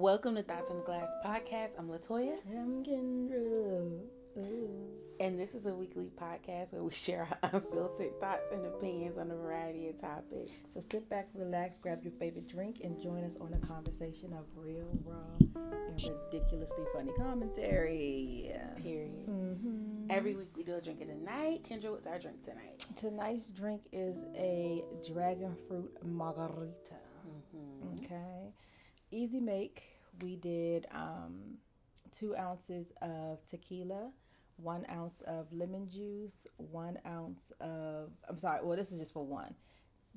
Welcome to Thoughts in the Glass podcast. I'm LaToya. I'm Kendra. And this is a weekly podcast where we share our unfiltered thoughts and opinions on a variety of topics. So sit back, relax, grab your favorite drink, and join us on a conversation of real, raw, and ridiculously funny commentary. Period. Mm-hmm. Every week we do a drink of the night. Kendra, what's our drink tonight? Tonight's drink is a Dragon Fruit Margarita. Mm-hmm. Okay. Easy make. We did 2 ounces of tequila, 1 ounce of lemon juice, 1 ounce of, I'm sorry, well, this is just for one.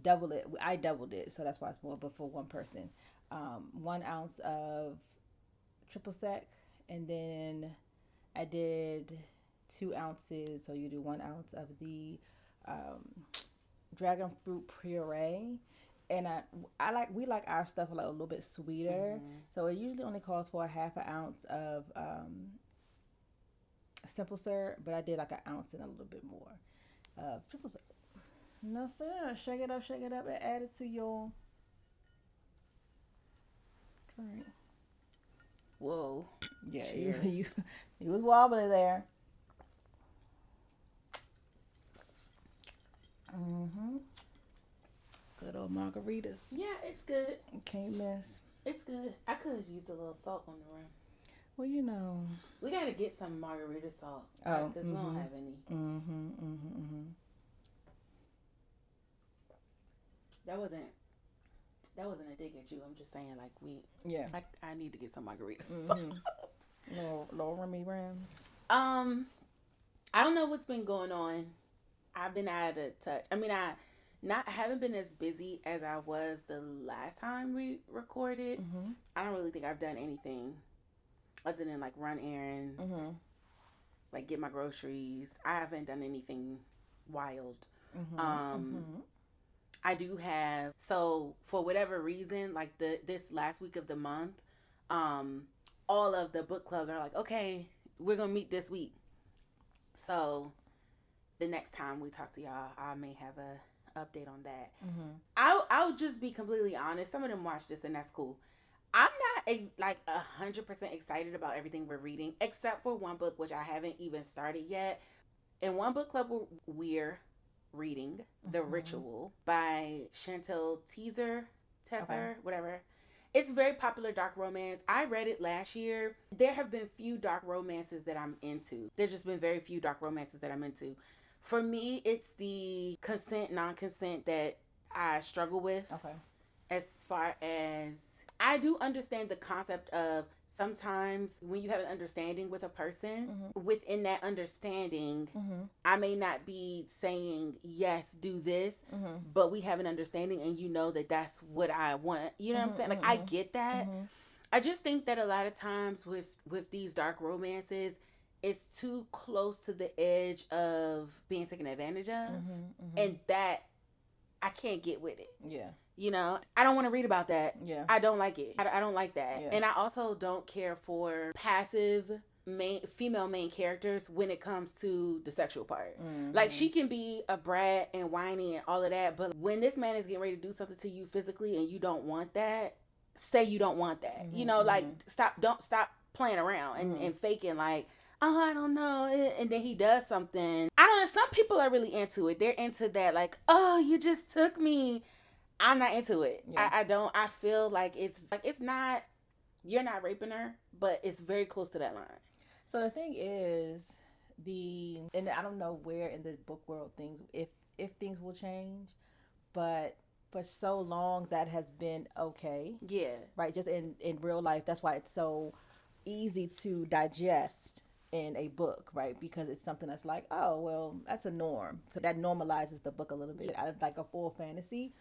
Double it. I doubled it, so that's why it's more, but for one person. 1 ounce of triple sec, and then I did 2 ounces, so you do 1 ounce of the dragon fruit puree. And we like our stuff a little bit sweeter, so it usually only calls for a half an ounce of simple syrup, but I did like an ounce and a little bit more of triple syrup. No sir, shake it up, and add it to your drink. Whoa. Yeah, cheers. you was wobbling there. Mm-hmm. Good old margaritas. Yeah, it's good. Can't miss. It's good. I could have used a little salt on the rim. Well, you know. We got to get some margarita salt. Oh, because we don't have any. That wasn't a dig at you. I'm just saying, Yeah. I need to get some margaritas. Little Remy Rams. I don't know what's been going on. I've been out of touch. I mean, I haven't been as busy as I was the last time we recorded. I don't really think I've done anything other than like run errands, like get my groceries. I haven't done anything wild. I do have, so for whatever reason, like this last week of the month, all of the book clubs are like, okay, we're gonna meet this week. So the next time we talk to y'all, I may have a update on that. I'll just be completely honest. Some of them watch this and that's cool. I'm not like 100% excited about everything we're reading, except for one book which I haven't even started yet. In one book club we're reading The Ritual by Chantel Tessier, whatever. It's a very popular dark romance. I read it last year. There have been few dark romances that I'm into. There's just been very few dark romances that I'm into. For me, it's the consent, non-consent that I struggle with. Okay. As far as, I do understand the concept of sometimes when you have an understanding with a person, within that understanding, I may not be saying, yes, do this, but we have an understanding and you know that that's what I want. You know what I'm saying? Like, I get that. I just think that a lot of times with these dark romances, it's too close to the edge of being taken advantage of. And that, I can't get with it. Yeah. You know, I don't want to read about that. Yeah. I don't like it. I don't like that. Yeah. And I also don't care for passive female main characters when it comes to the sexual part. Like, she can be a brat and whiny and all of that, but when this man is getting ready to do something to you physically and you don't want that, say you don't want that. You know, like, stop playing around and faking like, oh, I don't know. And then he does something. I don't know. Some people are really into it. They're into that. Like, oh, you just took me. I'm not into it. Yeah. I feel like it's not, you're not raping her, but it's very close to that line. So the thing is, and I don't know where in the book world if things will change, but for so long that has been okay. Yeah. Right? Just in real life. That's why it's so easy to digest in a book, right? Because it's something that's like, oh, well, that's a norm. So that normalizes the book a little bit. I like a full fantasy.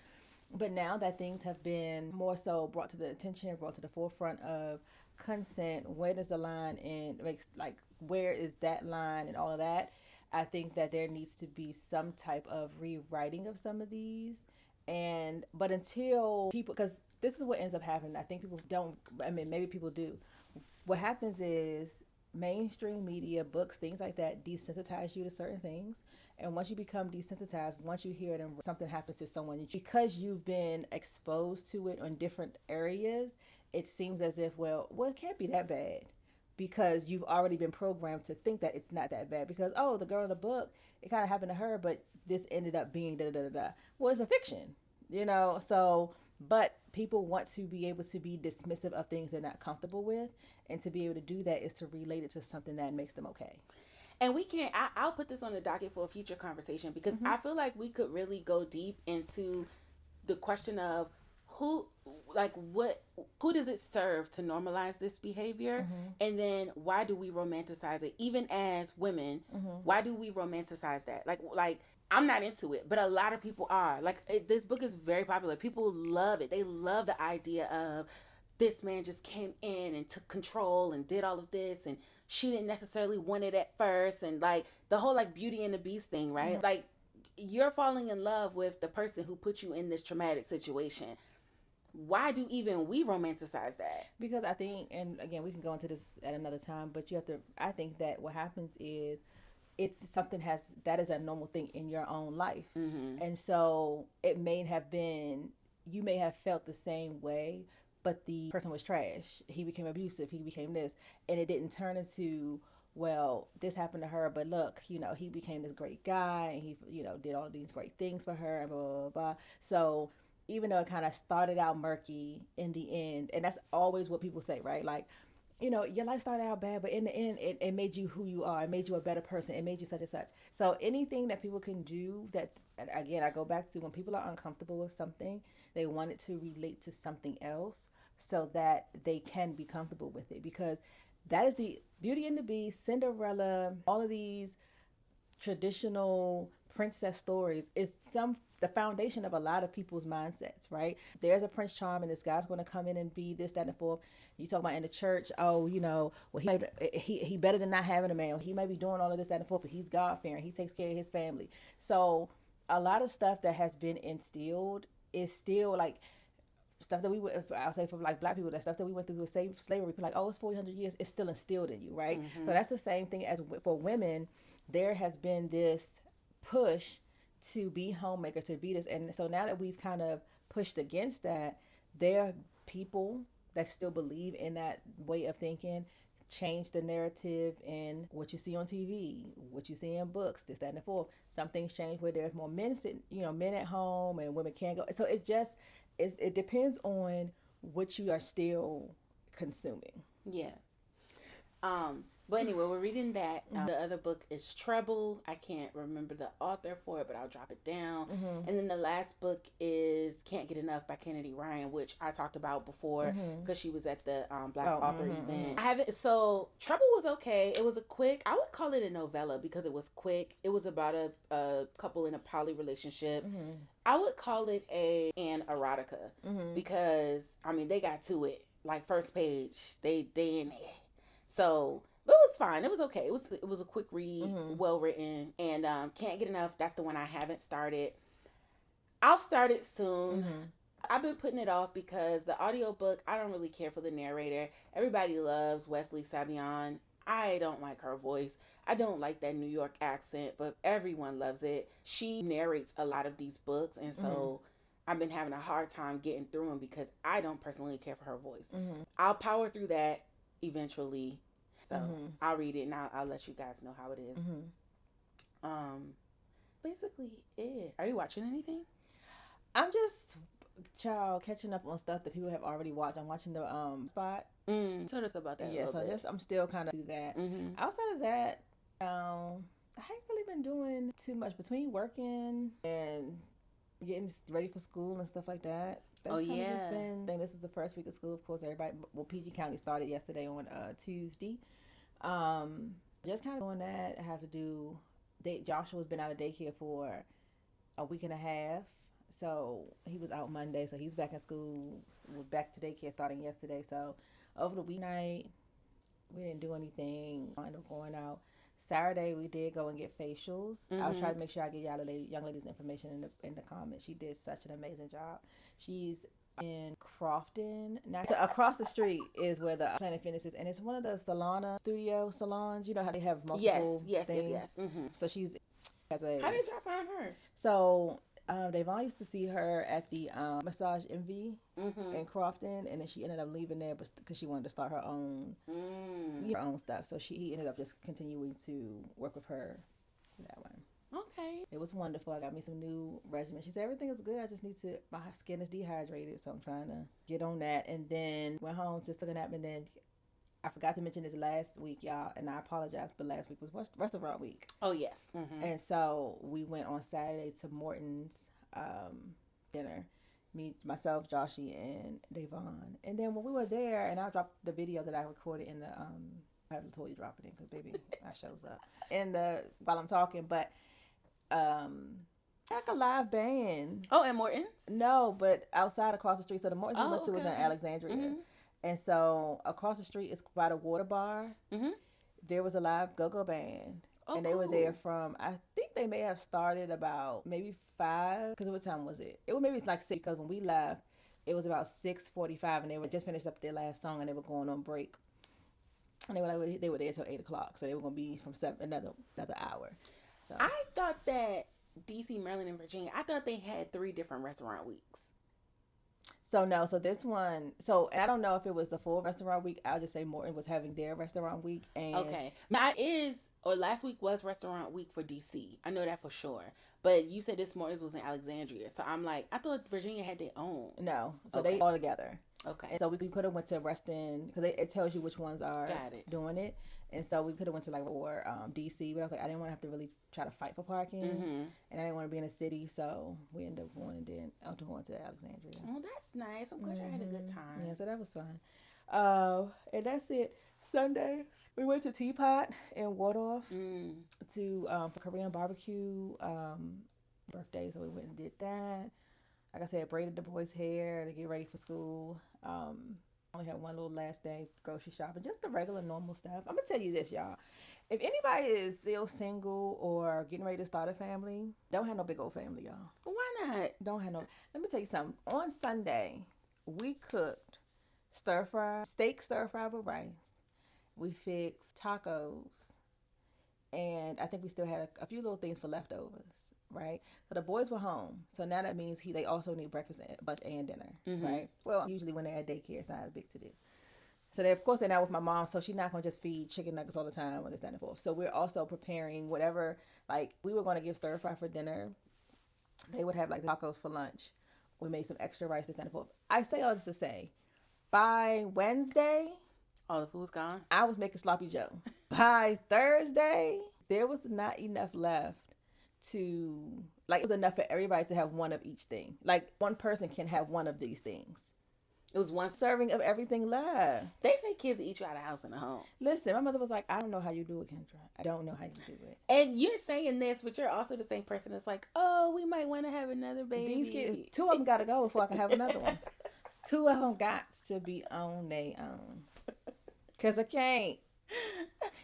But now that things have been more so brought to the attention, brought to the forefront of consent, where does the line end? Like, where is that line and all of that? I think that there needs to be some type of rewriting of some of these. But until people, because this is what ends up happening. I think people don't, I mean, maybe people do. What happens is mainstream media, books, things like that desensitize you to certain things. And once you become desensitized, once you hear it and something happens to someone, because you've been exposed to it in different areas, it seems as if, well, it can't be that bad, because you've already been programmed to think that it's not that bad, because, oh, the girl in the book, it kind of happened to her, but this ended up being da da da da. Well, it's a fiction, you know. So, but people want to be able to be dismissive of things they're not comfortable with, and to be able to do that is to relate it to something that makes them okay. And we can't, I'll put this on the docket for a future conversation, because I feel like we could really go deep into the question of who, like, what, who does it serve to normalize this behavior, and then why do we romanticize it, even as women? Why do we romanticize that? Like I'm not into it, but a lot of people are. This book is very popular, people love it, they love the idea of this man just came in and took control and did all of this, and she didn't necessarily want it at first, and like the whole like Beauty and the Beast thing, right? Like, you're falling in love with the person who put you in this traumatic situation. Why do even we romanticize that? Because I think, and again, we can go into this at another time, but you have to, I think that what happens is it's something that is a normal thing in your own life. And so it may have been, you may have felt the same way, but the person was trash. He became abusive. He became this. And it didn't turn into, well, this happened to her, but look, you know, he became this great guy, and he, you know, did all of these great things for her, and blah, blah, blah, blah. So even though it kind of started out murky in the end, and that's always what people say, right? Like, you know, your life started out bad, but in the end, it made you who you are. It made you a better person. It made you such and such. So anything that people can do that, again, I go back to when people are uncomfortable with something, they want it to relate to something else so that they can be comfortable with it. Because that is the Beauty and the Beast, Cinderella, all of these traditional princess stories is the foundation of a lot of people's mindsets, right? There's a Prince Charming, this guy's going to come in and be this, that, and the fourth. You talk about in the church, oh, you know, well, he better than not having a man. He may be doing all of this, that, and the fourth, but he's God-fearing. He takes care of his family. So a lot of stuff that has been instilled is still like stuff that I'll say for like black people, that stuff that we went through with slavery, people like, oh, it's 400 years, it's still instilled in you, right? So that's the same thing as for women. There has been this push to be homemaker, to be this. And so now that we've kind of pushed against that, there are people that still believe in that way of thinking, change the narrative in what you see on TV, what you see in books, this, that, and the fourth. Some things change where there's more men men at home and women can't go. So it depends on what you are still consuming. Yeah. But anyway, we're reading that. The other book is Trebble. I can't remember the author for it, but I'll drop it down. And then the last book is Can't Get Enough by Kennedy Ryan, which I talked about before because she was at the Black Author event. I haven't. So Trebble was okay. It was I would call it a novella because it was quick. It was about a couple in a poly relationship. I would call it an erotica because, I mean, they got to it. Like, first page, they in there. So, but it was fine. It was okay. It was a quick read, well written, and Can't Get Enough. That's the one I haven't started. I'll start it soon. I've been putting it off because the audiobook, I don't really care for the narrator. Everybody loves Wesley Savion. I don't like her voice. I don't like that New York accent, but everyone loves it. She narrates a lot of these books, and so I've been having a hard time getting through them because I don't personally care for her voice. I'll power through that eventually. So I'll read it and I'll let you guys know how it is. Basically it. Are you watching anything? I'm just catching up on stuff that people have already watched. I'm watching the Spot. Tell us about that. Yeah, so I'm still kind of do that. Outside of that, I haven't really been doing too much between working and getting ready for school and stuff like that. That's this is the first week of school, of course. Everybody, well, PG County started yesterday on Tuesday. Just kind of doing that. I have to do. Joshua's been out of daycare for a week and a half, so he was out Monday, so he's back in school. We're back to daycare starting yesterday. So over the weeknight, we didn't do anything. I ended up going out. Saturday we did go and get facials. I'll try to make sure I get young ladies information in the comments. She did such an amazing job. She's in Crofton. Now, so across the street is where the Planet Fitness is, and it's one of the salons. You know how they have multiple things? Yes. So she's has a. How did y'all find her? So Davon used to see her at the Massage Envy in Crofton, and then she ended up leaving there because she wanted to start her own her own stuff. So he ended up just continuing to work with her that way. Okay. It was wonderful. I got me some new regimen. She said everything is good. I just need to. My skin is dehydrated, so I'm trying to get on that. And then went home, just took a nap, and then I forgot to mention this last week, y'all, and I apologize, but last week was restaurant week. Oh yes. And so we went on Saturday to Morton's dinner. Me, myself, Joshy, and Davon. And then when we were there, and I dropped the video that I recorded in the I have LaToya drop it in because baby, I shows up and while I'm talking, but. Like a live band. Oh, at Morton's? No, but outside across the street. So the Morton's we went to was in Alexandria. And so across the street is by the water bar. There was a live go-go band. And they were there from, I think they may have started about maybe 5. Because what time was it? It was maybe like 6. Because when we left, it was about 6:45. And they were just finished up their last song and they were going on break. And they were there till 8 o'clock. So they were going to be from 7, another hour. So. I thought that DC, Maryland, and Virginia, I thought they had 3 different restaurant weeks. So no, so this one, so I don't know if it was the full restaurant week. I'll just say Morton was having their restaurant week. And okay. Last week was restaurant week for DC. I know that for sure. But you said this Morton's was in Alexandria. So I'm like, I thought Virginia had their own. No. So they all together. Okay. And so we could have went to Reston because it tells you which ones are doing it. And so we could have went to DC, but I was like, I didn't want to have to really try to fight for parking, and I didn't want to be in a city, so we ended up going to Alexandria. Oh, that's nice. I'm glad you had a good time. Yeah, so that was fun. And that's it. Sunday, we went to Teapot in Waldorf to for Korean barbecue birthday, so we went and did that. Like I said, braided the boys' hair to get ready for school. Only had one little last day grocery shopping, just the regular normal stuff. I'm gonna tell you this, y'all. If anybody is still single or getting ready to start a family, don't have no big old family, y'all. Why not? Don't have no. Let me tell you something. On Sunday, we cooked steak stir fry with rice. We fixed tacos, and I think we still had a few little things for leftovers. Right, so the boys were home, so now that means they also need breakfast and dinner, right? Well, usually when they're at daycare, it's not a big to do. So of course they're not with my mom, so she's not gonna just feed chicken nuggets all the time when it's down and forth. So we're also preparing whatever. Like we were gonna give stir fry for dinner, they would have like tacos for lunch. We made some extra rice this down and forth. I say all this to say, by Wednesday, all the food's gone. I was making sloppy Joe. By Thursday, there was not enough left. It was enough for everybody to have one of each thing. Like one person can have one of these things. It was one serving of everything left. They say kids eat you out of house and a home. Listen, my mother was like, I don't know how you do it, Kendra. I don't know how you do it. And you're saying this, but you're also the same person that's like, oh, we might want to have another baby. These kids, 2 of them got to go before I can have another one. 2 of them got to be on their own. Because I can't.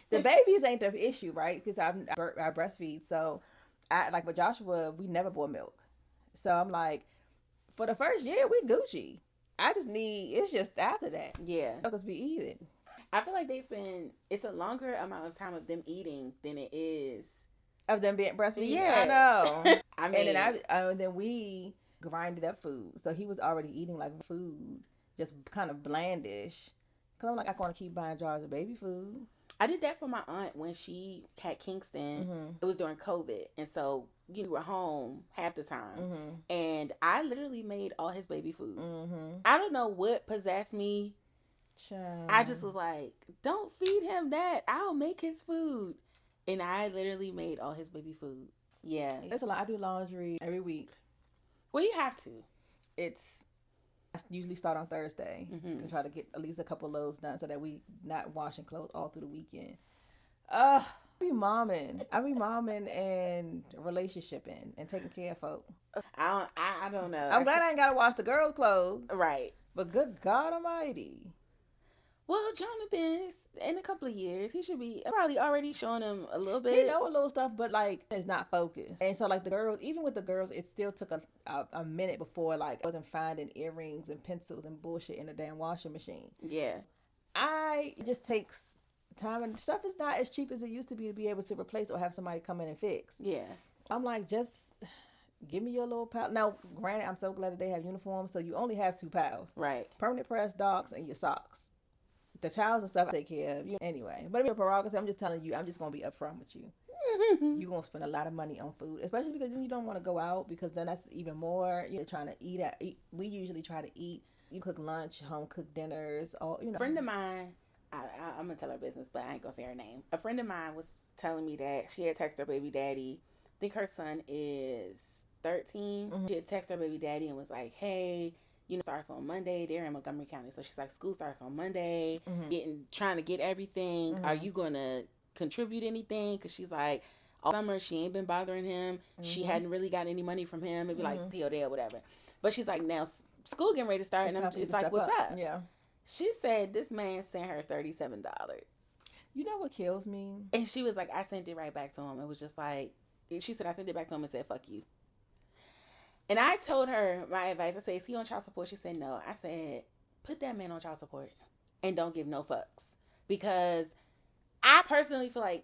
The babies ain't the issue, right? Because I breastfeed, so... like with Joshua, we never bought milk. So I'm like, for the first year, we Gucci. It's just after that. Yeah. Because we eating. I feel like it's a longer amount of time of them eating than it is. Of them being breastfeeding? Yeah. I know. I mean. And then we grinded up food. So he was already eating like food, just kind of blandish. Because I'm like, I want to keep buying jars of baby food. I did that for my aunt when she had Kingston. It was during COVID. And so you were home half the time. And I literally made all his baby food. I don't know what possessed me. Child. I just was like, don't feed him that. I'll make his food. And I literally made all his baby food. Yeah. It's a lot. I do laundry every week. Well, you have to. I usually start on Thursday to try to get at least a couple loads done so that we not washing clothes all through the weekend. I be momming and relationshiping and taking care of folk. I don't know. I'm glad I ain't got to wash the girls' clothes. Right. But good God Almighty. Well, Jonathan, in a couple of years, he should be probably already showing him a little bit. He know a little stuff, but like it's not focused. And so like the girls, even with the girls, it still took a minute before like I wasn't finding earrings and pencils and bullshit in the damn washing machine. Yes. It just takes time, and stuff is not as cheap as it used to be able to replace or have somebody come in and fix. Yeah. I'm like, just Give me your little pal. Now, granted, I'm so glad that they have uniforms, so you only have 2 pals. Right. Permanent press, docs, and your socks. The towels and stuff I take care of. Anyway, but if you're a prerogative, I'm just telling you, I'm just going to be upfront with you. You're going to spend a lot of money on food, especially because then you don't want to go out, because then that's even more, you're trying to eat. We usually try to eat. You cook lunch, home cooked dinners, all, A friend of mine, I'm going to tell her business, but I ain't going to say her name. A friend of mine was telling me that she had texted her baby daddy. I think her son is 13. She had texted her baby daddy and was like, hey, starts on Monday. They're in Montgomery County. So she's like, school starts on Monday, trying to get everything. Are you going to contribute anything? Because she's like, all summer, she ain't been bothering him. She hadn't really got any money from him. Maybe like Theo Day or whatever. But she's like, now school getting ready to start. It's like, what's up? Yeah. She said this man sent her $37. You know what kills me? And she was like, I sent it right back to him. It was just like, she said, I sent it back to him and said, fuck you. And I told her my advice. I said, is he on child support? She said, no. I said, put that man on child support and don't give no fucks. Because I personally feel like,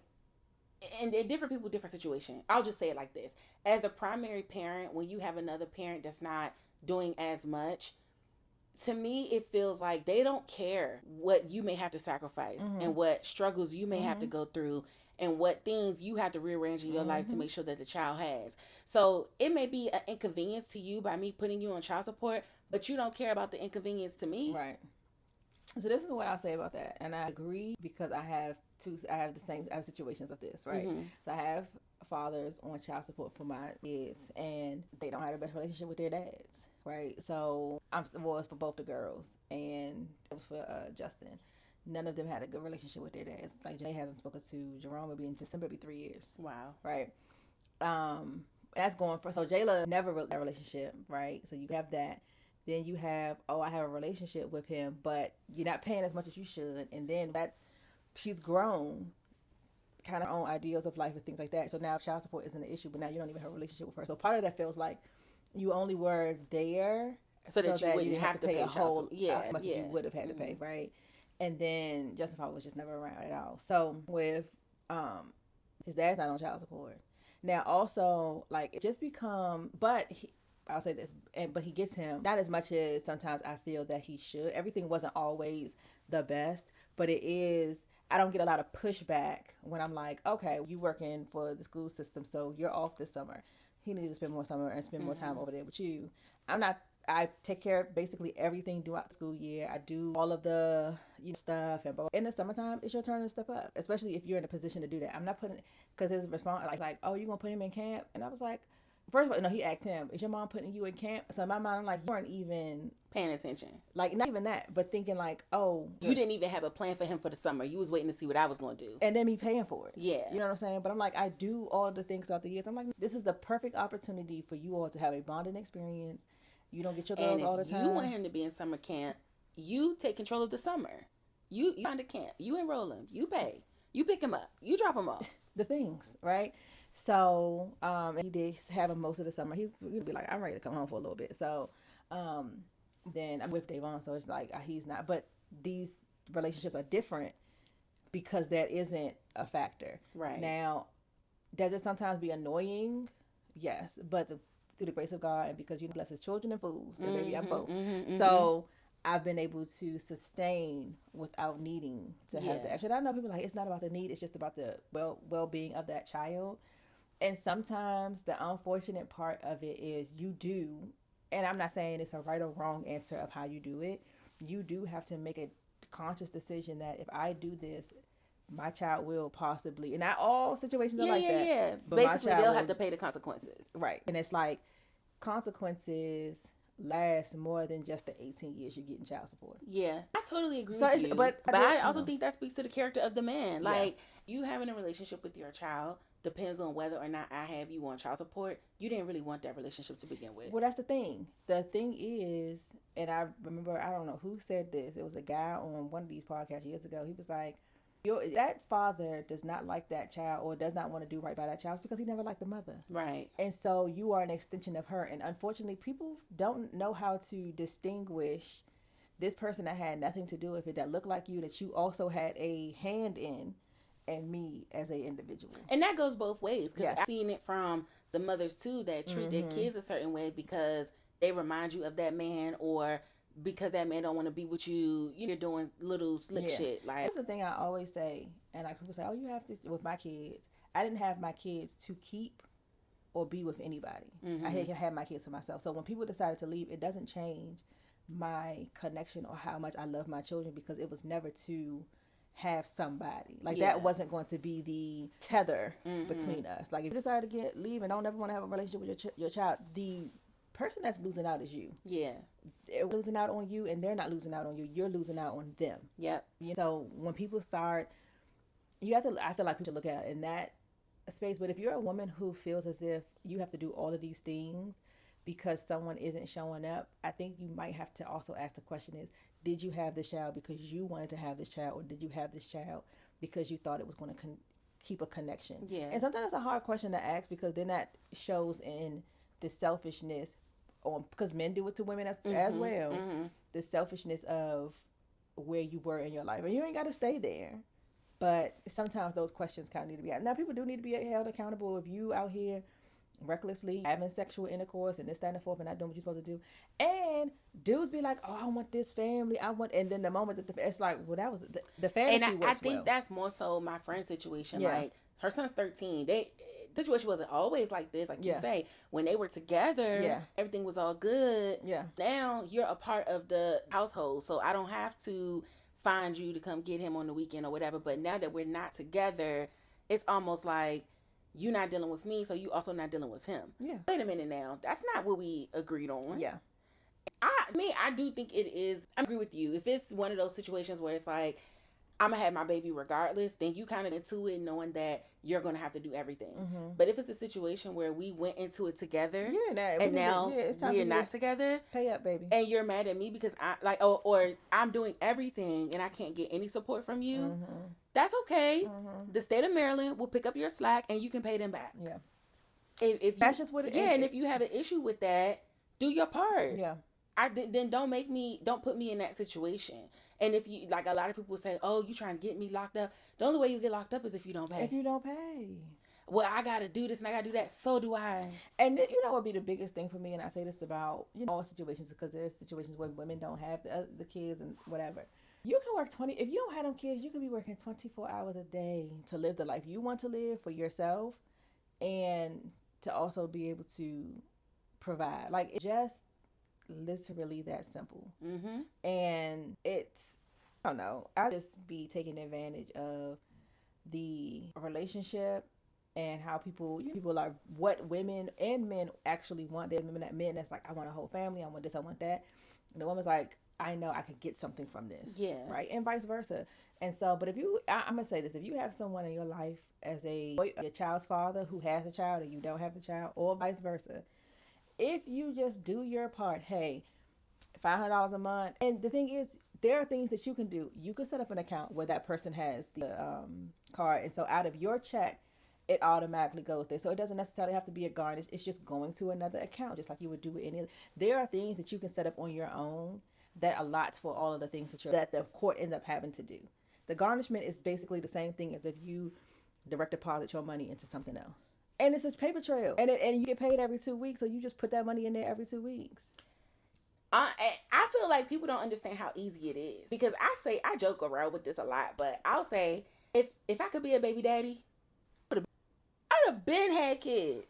and different people, different situation. I'll just say it like this. As a primary parent, when you have another parent that's not doing as much, to me, it feels like they don't care what you may have to sacrifice and what struggles you may have to go through and what things you have to rearrange in your life to make sure that the child has. So it may be an inconvenience to you by me putting you on child support, but you don't care about the inconvenience to me. Right. So this is what I'll say about that. And I agree, because I have situations of this, right? So I have fathers on child support for my kids, and they don't have the best relationship with their dads. Right, so it was for both the girls, and it was for Justin. None of them had a good relationship with their dads. Like, Jay hasn't spoken to Jerome. It'll be in December, it'll be 3 years. Wow. Right. That's going for, so Jayla never really had a relationship, right? So you have that. Then you have, I have a relationship with him, but you're not paying as much as you should. And then she's grown, kind of own ideals of life and things like that. So now child support isn't an issue, but now you don't even have a relationship with her. So part of that feels like you only were there so that you wouldn't have to pay a whole as much as you would have had to pay, right? And then Justin Paul was just never around at all. So with his dad's not on child support now. Also, like, it just become, I'll say this, but he gets him not as much as sometimes I feel that he should. Everything wasn't always the best, but it is. I don't get a lot of pushback when I'm like, okay, you working for the school system, so you're off this summer. He needs to spend more summer and spend more time over there with you. I take care of basically everything throughout the school year. I do all of the stuff, and in the summertime, it's your turn to step up, especially if you're in a position to do that. I'm not putting, because his response like, oh, you gonna put him in camp? And I was like, first of all, no, he asked him, is your mom putting you in camp? So in my mind, I'm like, you weren't even paying attention. Like, not even that, but thinking like, oh, you didn't even have a plan for him for the summer. You was waiting to see what I was going to do. And then me paying for it. Yeah. You know what I'm saying? But I'm like, I do all of the things throughout the years. I'm like, this is the perfect opportunity for you all to have a bonding experience. You don't get your girls all the time. You want him to be in summer camp, you take control of the summer. You find a camp. You enroll him. You pay. You pick him up. You drop him off. The things, right? So, he did have him most of the summer. He would be like, I'm ready to come home for a little bit. So, then I'm with Davon, so it's like, he's not. But these relationships are different because that isn't a factor. Right. Now, does it sometimes be annoying? Yes. But through the grace of God, and because you bless his children and fools, and baby, I'm both. So I've been able to sustain without needing to have the extra. I know people are like, it's not about the need, it's just about the well-being of that child. And sometimes the unfortunate part of it is you do, and I'm not saying it's a right or wrong answer of how you do it, you do have to make a conscious decision that if I do this, my child will possibly, and not all situations are like that. Yeah. But basically, they'll have to pay the consequences. Right. And it's like, consequences last more than just the 18 years you get in child support. Yeah, I totally agree with you. But I also think that speaks to the character of the man. Like, you having a relationship with your child depends on whether or not I have you on child support. You didn't really want that relationship to begin with. Well, that's the thing. The thing is, and I remember, I don't know who said this. It was a guy on one of these podcasts years ago. He was like, that father does not like that child or does not want to do right by that child because he never liked the mother. Right. And so you are an extension of her. And unfortunately, people don't know how to distinguish this person that had nothing to do with it, that looked like you, that you also had a hand in, and me as a individual. And that goes both ways, because I've seen it from the mothers too that treat their kids a certain way because they remind you of that man, or because that man don't want to be with you. You're doing little slick shit. Like, that's the thing I always say, and like people say, oh, you have to. With my kids, I didn't have my kids to keep or be with anybody. I had my kids for myself. So when people decided to leave, it doesn't change my connection or how much I love my children, because it was never to have somebody. Like, that wasn't going to be the tether between us. Like, if you decide to leave and don't ever want to have a relationship with your child, the person that's losing out is you. Yeah. They're losing out on you, and they're not losing out on you. You're losing out on them. Yep. So when people start, I feel like people look at it in that space. But if you're a woman who feels as if you have to do all of these things because someone isn't showing up, I think you might have to also ask the question is, did you have this child because you wanted to have this child, or did you have this child because you thought it was going to keep a connection? Yeah. And sometimes it's a hard question to ask, because then that shows in the selfishness, because men do it to women as well, the selfishness of where you were in your life. And you ain't got to stay there. But sometimes those questions kind of need to be asked. Now, people do need to be held accountable. If you out here recklessly having sexual intercourse and this, that, and the fourth, and not doing what you're supposed to do, and dudes be like, oh, I want this family, and then the moment that it's like, well, that was the fantasy. And I think that's more so my friend's situation. Like, her son's 13. The situation wasn't always like this, like you say. When they were together, everything was all good. Now you're a part of the household, so I don't have to find you to come get him on the weekend or whatever. But now that we're not together, it's almost like you're not dealing with me, so you also not dealing with him. Wait a minute now, that's not what we agreed on. I do think it is. I agree with you. If it's one of those situations where it's like, I'm gonna have my baby regardless, then you kind of into it knowing that you're gonna have to do everything. But if it's a situation where we went into it together, and now we're not together, pay up, baby, and you're mad at me because I like, or I'm doing everything and I can't get any support from you, that's okay. The state of Maryland will pick up your slack and you can pay them back. If that's just what it is. And if you have an issue with that, do your part. Then don't put me in that situation. And if you, like, a lot of people say, oh, you trying to get me locked up. The only way you get locked up is if you don't pay. Well, I got to do this and I got to do that. So do I. And you know what would be the biggest thing for me, and I say this about, all situations, because there's situations where women don't have the kids and whatever. You can work if you don't have them kids, you can be working 24 hours a day to live the life you want to live for yourself, and to also be able to provide. Like, it's just literally that simple. And it's, I don't know, I just be taking advantage of the relationship and how people are, what women and men actually want. There's men that's like, I want a whole family, I want this, I want that, and the woman's like, I know I could get something from this. Right. And vice versa. And so, but if you, I'm gonna say this, if you have someone in your life as your child's father who has a child and you don't have the child, or vice versa, if you just do your part, hey, $500 a month. And the thing is, there are things that you can do. You can set up an account where that person has the card, and so out of your check, it automatically goes there. So it doesn't necessarily have to be a garnish. It's just going to another account, just like you would do with any other. There are things that you can set up on your own that allots for all of the things that the court ends up having to do. The garnishment is basically the same thing as if you direct deposit your money into something else. And it's a paper trail. And you get paid every 2 weeks, so you just put that money in there every 2 weeks. I feel like people don't understand how easy it is. Because I joke around with this a lot, but I'll say, if I could be a baby daddy, I'd have been had kids.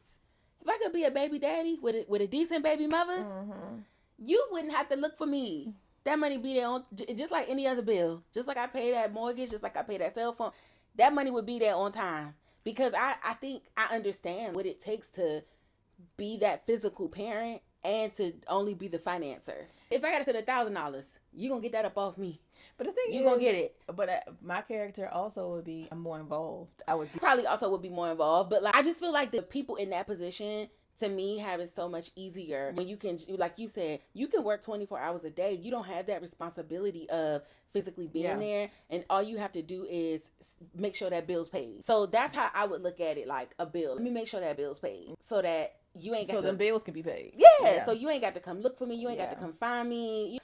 If I could be a baby daddy with a decent baby mother, you wouldn't have to look for me. That money be there on, just like any other bill. Just like I pay that mortgage, just like I pay that cell phone. That money would be there on time. Because I think I understand what it takes to be that physical parent and to only be the financer. If I got to send $1,000, you going to get that up off me. But the thing you going to get it. But my character also would be more involved. I would probably also would be more involved. But like, I just feel like the people in that position, to me, have it so much easier when you can, like you said, you can work 24 hours a day. You don't have that responsibility of physically being there, and all you have to do is make sure that bill's paid. So that's how I would look at it, like a bill. Let me make sure that bill's paid so that you ain't got so the bills can be paid. Yeah, so you ain't got to come look for me. You ain't got to come find me.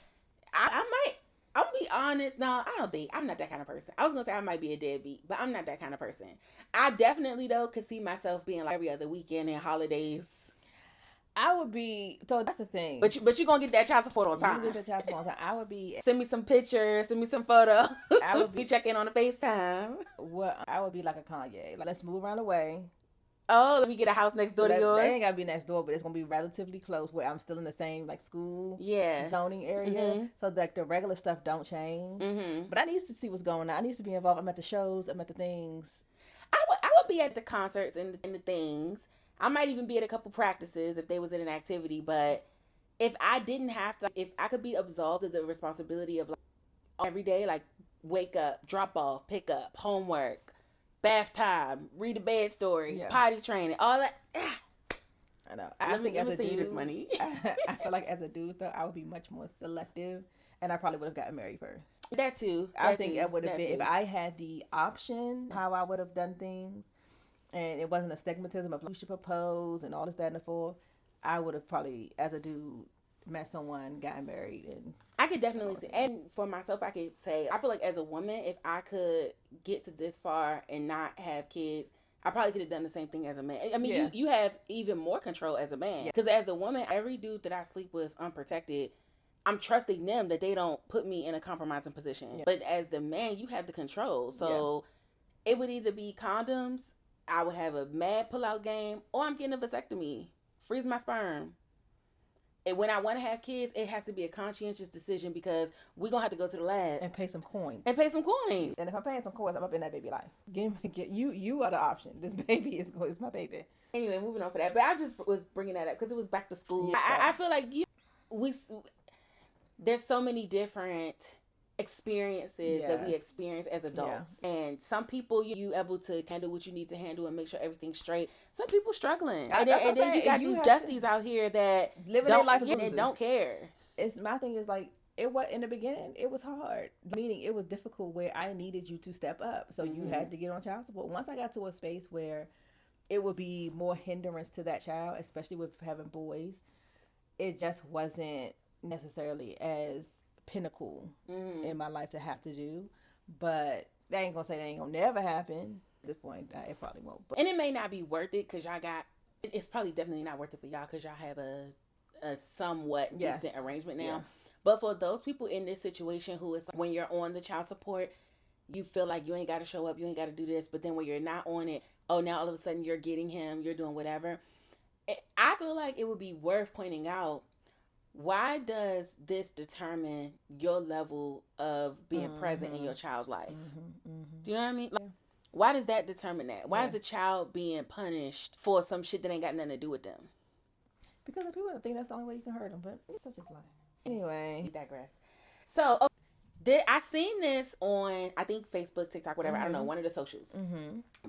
I might I'm gonna be honest. No, I don't think I'm not that kind of person. I was gonna say I might be a deadbeat, but I'm not that kind of person. I definitely though could see myself being like every other weekend and holidays. I would be. So that's the thing. But you gonna get that child support on You time. get the child support on time. I would be. Send me some pictures. Send me some photos. I would be checking on the FaceTime. What I would be like a Kanye. Like, let's move around the way. Oh, let me get a house next door to yours. They ain't gotta be next door, but it's gonna be relatively close where I'm still in the same like school zoning area. Mm-hmm. So like the regular stuff don't change. Mm-hmm. But I need to see what's going on. I need to be involved. I'm at the shows. I'm at the things. I would be at the concerts and the things. I might even be at a couple practices if they was in an activity. But if I didn't have to, if I could be absolved of the responsibility of like every day, like wake up, drop off, pick up, homework, bath time, read a bed story, potty training, all that. I know. I think as a dude, this money. I feel like as a dude though, I would be much more selective, and I probably would have gotten married first. That too. I think it would have been if I had the option how I would have done things, and it wasn't a stigmatism of you should propose and all this, that, and the fourth. I would have probably, as a dude, met someone, gotten married, and I could definitely say, and for myself, I could say, I feel like as a woman, if I could get to this far and not have kids, I probably could have done the same thing as a man. I mean, you have even more control as a man. Because as a woman, every dude that I sleep with unprotected, I'm trusting them that they don't put me in a compromising position. Yeah. But as the man, you have the control. So it would either be condoms, I would have a mad pull-out game, or I'm getting a vasectomy. Freeze my sperm. And when I want to have kids, it has to be a conscientious decision because we're going to have to go to the lab. And pay some coins. And if I'm paying some coins, I'm up in that baby life. You are the option. This baby is my baby. Anyway, moving on for that. But I just was bringing that up because it was back to school. Yeah. I feel like there's so many different experiences that we experience as adults. And some people, you able to handle what you need to handle and make sure everything's straight. Some people struggling. And then you got these dusties out here that living their life and don't care. My thing is like, it was in the beginning, it was hard. Meaning it was difficult where I needed you to step up. So you had to get on child support. Once I got to a space where it would be more hindrance to that child, especially with having boys, it just wasn't necessarily as pinnacle in my life to have to do. But they ain't gonna say that ain't gonna never happen. At this point, it probably won't. But. And it may not be worth it because y'all got, it's probably definitely not worth it for y'all because y'all have a somewhat decent arrangement now. Yeah. But for those people in this situation who is when you're on the child support, you feel like you ain't got to show up, you ain't got to do this. But then when you're not on it, now all of a sudden you're getting him, you're doing whatever. I feel like it would be worth pointing out, why does this determine your level of being present in your child's life? Do you know what I mean? Like, why does that determine that? Why is the child being punished for some shit that ain't got nothing to do with them? Because the people think that's the only way you can hurt them, but it's such a lie. Anyway. We digress. So, I seen this on, I think, Facebook, TikTok, whatever. I don't know, one of the socials.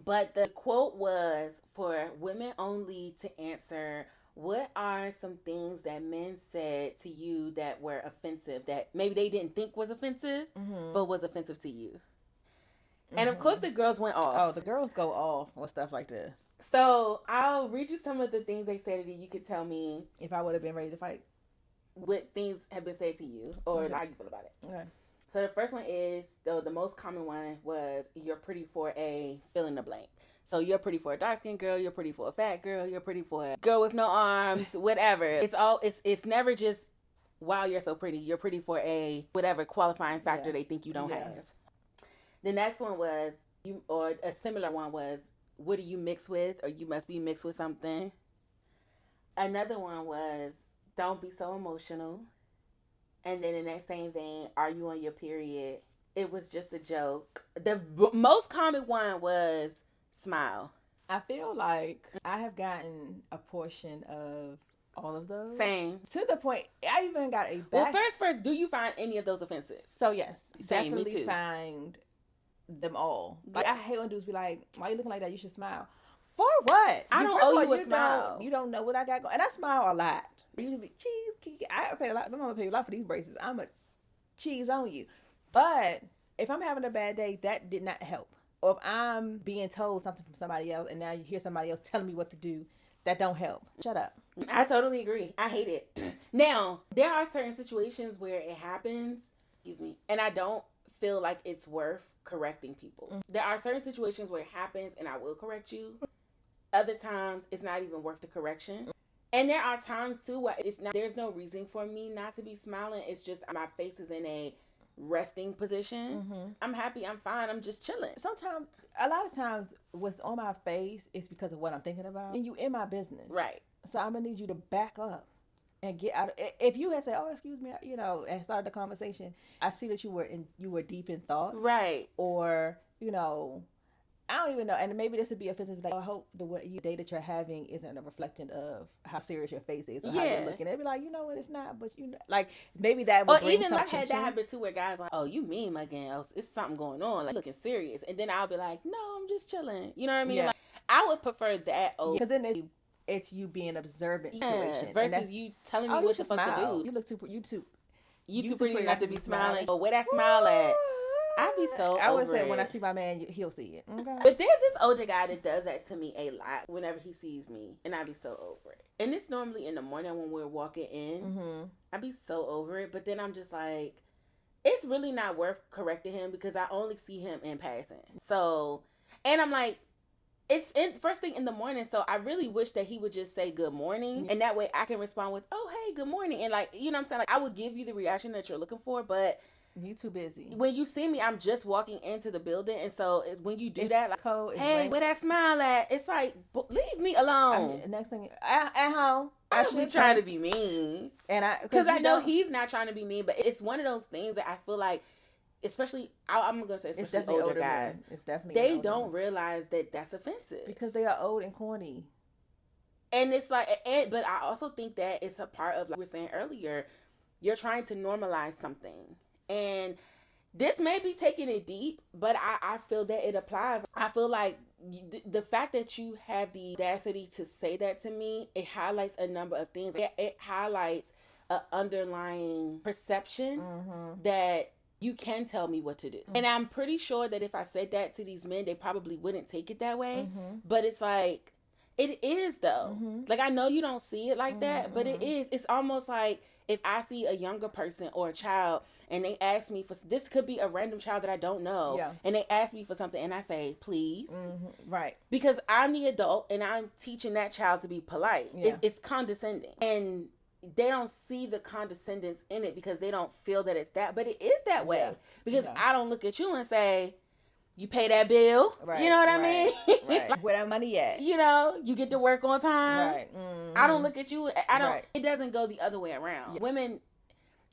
But the quote was for women only to answer, what are some things that men said to you that were offensive, that maybe they didn't think was offensive, but was offensive to you? And of course the girls went off. Oh, the girls go off with stuff like this. So I'll read you some of the things they said to you. You could tell me if I would have been ready to fight. What things have been said to you or how you feel about it. Okay. So the first one is, the most common one was, you're pretty for a fill in the blank. So you're pretty for a dark skinned girl, you're pretty for a fat girl, you're pretty for a girl with no arms, whatever. It's never just, wow, you're so pretty. You're pretty for a whatever qualifying factor they think you don't have. The next one was, or a similar one was, what do you mix with? Or you must be mixed with something. Another one was, don't be so emotional. And then in that same vein, are you on your period? It was just a joke. The most common one was, smile. I feel like I have gotten a portion of all of those. Same. To the point, I even got a Well, first, do you find any of those offensive? So, yes. Same, definitely me too. Find them all. Like, I hate when dudes be like, why are you looking like that? You should smile. For what? I don't owe you a smile. You don't know what I got going. And I smile a lot. Usually, cheese. I paid a lot. My mama paid a lot for these braces. I'm a cheese on you. But if I'm having a bad day, that did not help. Or if I'm being told something from somebody else and now you hear somebody else telling me what to do, that don't help. Shut up. I totally agree. I hate it. Now, there are certain situations where it happens, Excuse me. And I don't feel like it's worth correcting people. There are certain situations where it happens and I will correct you. Other times it's not even worth the correction. And there are times too where there's no reason for me not to be smiling. It's just my face is in a resting position. I'm happy, I'm fine, I'm just chilling. Sometimes, a lot of times, what's on my face is because of what I'm thinking about. And you in my business. Right. So I'm going to need you to back up and get out. If you had said, "Oh, excuse me," and started the conversation, I see that you were deep in thought. Right. Or, I don't even know. And maybe this would be offensive. Like, I hope the day that you're having isn't a reflection of how serious your face is or how you're looking. They'd be like, you know what, it's not. But like maybe that would bring some I've had tension. that happen too, where guys like, oh, you mean again? It's something going on. Like, looking serious. And then I'll be like, no, I'm just chilling. You know what I mean? Yeah. Like, I would prefer that over. Because then it's you being observant situation. Versus you telling me what the fuck to do. You too pretty not to be smiling. But where that smile at? I be so I would over say it. when I see my man, he'll see it. Okay. But there's this older guy that does that to me a lot whenever he sees me, and I be so over it. And it's normally in the morning when we're walking in. I be so over it, but then I'm just like, it's really not worth correcting him because I only see him in passing. So, and I'm like, it's first thing in the morning, so I really wish that he would just say good morning, and that way I can respond with, oh, hey, good morning. And like, you know what I'm saying? Like, I would give you the reaction that you're looking for, but you too busy. When you see me, I'm just walking into the building, and so it's when you do that, like, cold, hey, where that smile at? It's like, leave me alone. Next thing, at home, I should try to be mean, and because I know he's not trying to be mean, but it's one of those things that I feel like, especially I'm gonna say, especially older guys, it's definitely they don't realize that that's offensive because they are old and corny. And it's like, but I also think that it's a part of, like we were saying earlier, you're trying to normalize something. And this may be taking it deep, but I feel that it applies. I feel like the fact that you have the audacity to say that to me, it highlights a number of things. It highlights an underlying perception that you can tell me what to do. And I'm pretty sure that if I said that to these men, they probably wouldn't take it that way. But it's like, it is though. Like, I know you don't see it like that, but it is. It's almost like if I see a younger person or a child and they ask me for, this could be a random child that I don't know, and they ask me for something and I say, please. Right. Because I'm the adult and I'm teaching that child to be polite. It's condescending. And they don't see the condescendence in it because they don't feel that it's that, but it is that way. Because I don't look at you and say, you pay that bill, you know what I mean? Right. Where that money at? You get to work on time. Right. I don't look at you. I don't. Right. It doesn't go the other way around. Women,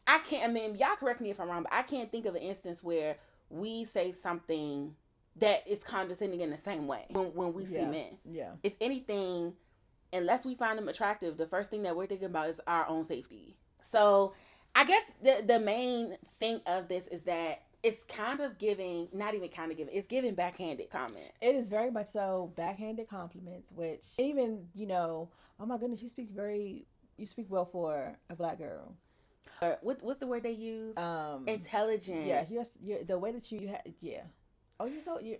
I can't. I mean, y'all correct me if I'm wrong, but I can't think of an instance where we say something that is condescending in the same way when we see men. Yeah. If anything, unless we find them attractive, the first thing that we're thinking about is our own safety. So, I guess the main thing of this is that it's kind of giving, not even kind of giving, it's giving backhanded comments. It is very much so backhanded compliments, which even, oh my goodness, you speak well for a black girl. What's the word they use? Intelligent. Yeah, you're the way that Oh,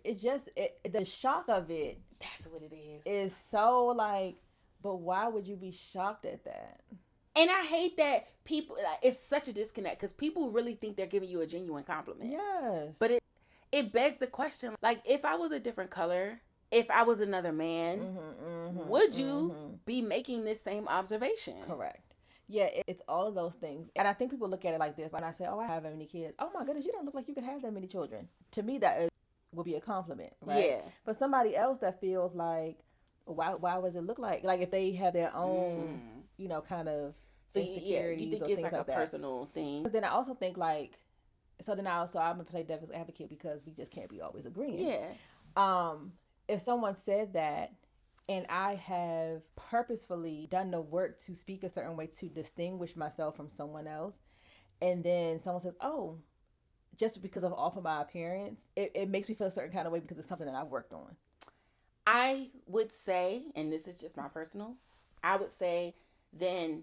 it's just, the shock of it. That's what it is. Is so like, but why would you be shocked at that? And I hate that people, it's such a disconnect because people really think they're giving you a genuine compliment. Yes. But it begs the question, like, if I was a different color, if I was another man, would you be making this same observation? Correct. Yeah, it's all of those things. And I think people look at it like this. When I say, oh, I have that many kids. Oh my goodness, you don't look like you could have that many children. To me, would be a compliment, right? Yeah. But somebody else that feels like, why does it look like if they have their own, kind of insecurities you think or it's things like a that. personal thing. But then I also think I'm gonna play devil's advocate because we just can't be always agreeing. Yeah. If someone said that and I have purposefully done the work to speak a certain way to distinguish myself from someone else, and then someone says, oh, just because of my appearance, it makes me feel a certain kind of way because it's something that I've worked on. I would say, and this is just my personal, I would say then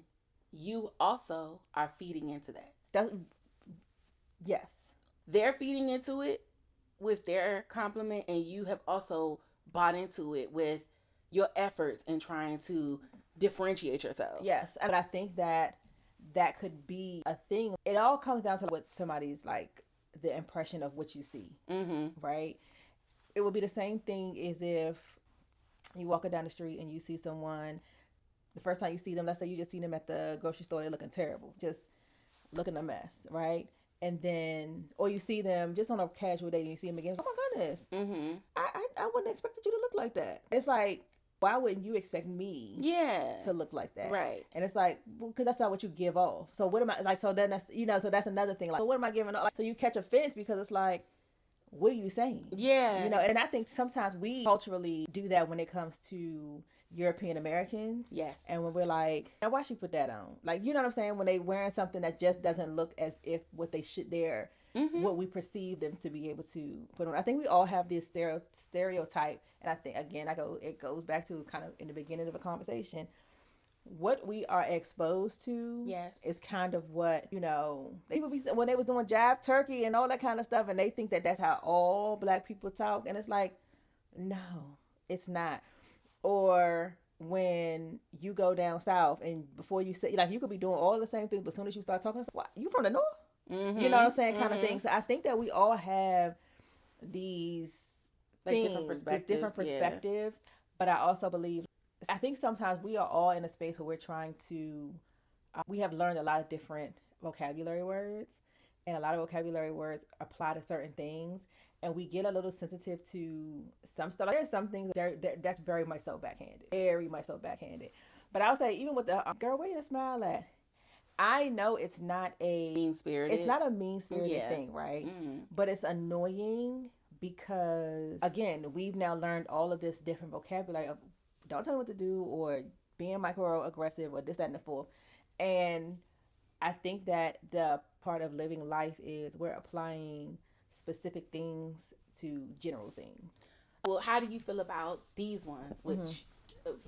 you also are feeding into that. Yes. They're feeding into it with their compliment, and you have also bought into it with your efforts in trying to differentiate yourself. Yes. And I think that that could be a thing. It all comes down to what somebody's like, the impression of what you see, right? It would be the same thing as if you walking down the street and you see someone, the first time you see them, let's say you just see them at the grocery store, they're looking terrible, just looking a mess, right? And then, or you see them just on a casual day and you see them again, oh my goodness, I wouldn't expect you to look like that. It's like, why wouldn't you expect me to look like that? Right. And it's like, well, because that's not what you give off. So what am I, like, so then that's, so that's another thing. Like, so what am I giving off? Like, so you catch offense because it's like, what are you saying? Yeah. And I think sometimes we culturally do that when it comes to European Americans. Yes. And when we're like, now why she put that on? Like, you know what I'm saying? When they wearing something that just doesn't look as if what they should, what we perceive them to be able to put on. I think we all have this stereotype, and I think again, it goes back to kind of in the beginning of a conversation. What we are exposed to is kind of what, people be, when they was doing Jive Turkey and all that kind of stuff, and they think that that's how all black people talk, and it's like, no, it's not. Or when you go down south and before you say, like, you could be doing all the same things, but as soon as you start talking, it's like, what, you from the north? You know what I'm saying? Kind of thing. So I think that we all have these things, different perspectives, but I also believe, I think sometimes we are all in a space where we're trying to, we have learned a lot of different vocabulary words, and a lot of vocabulary words apply to certain things, and we get a little sensitive to some stuff. Like, there's some things that's very much so backhanded. But I would say, even with the girl, where you smile at? I know it's not a mean-spirited thing, right? But it's annoying because, again, we've now learned all of this different vocabulary of don't tell me what to do, or being microaggressive, or this, that, and the fourth. And I think that the part of living life is we're applying specific things to general things. Well, how do you feel about these ones, which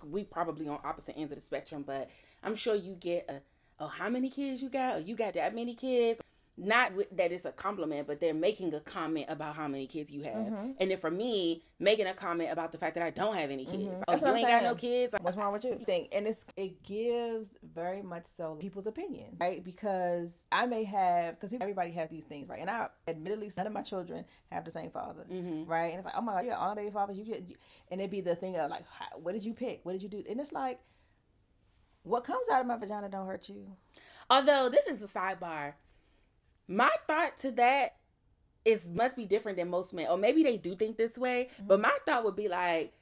we probably on opposite ends of the spectrum, but I'm sure you get how many kids you got? Or you got that many kids? Not that it's a compliment, but they're making a comment about how many kids you have. And then for me, making a comment about the fact that I don't have any kids. Oh, you ain't got no kids? What's wrong with you? And it gives very much so people's opinion, right? Because I may have, because everybody has these things, right? And I admittedly, none of my children have the same father, right? And it's like, oh my God, you got all baby fathers. And it'd be the thing of like, what did you pick? What did you do? And it's like, what comes out of my vagina don't hurt you. Although, this is a sidebar. My thought to that must be different than most men. Or maybe they do think this way. But my thought would be like,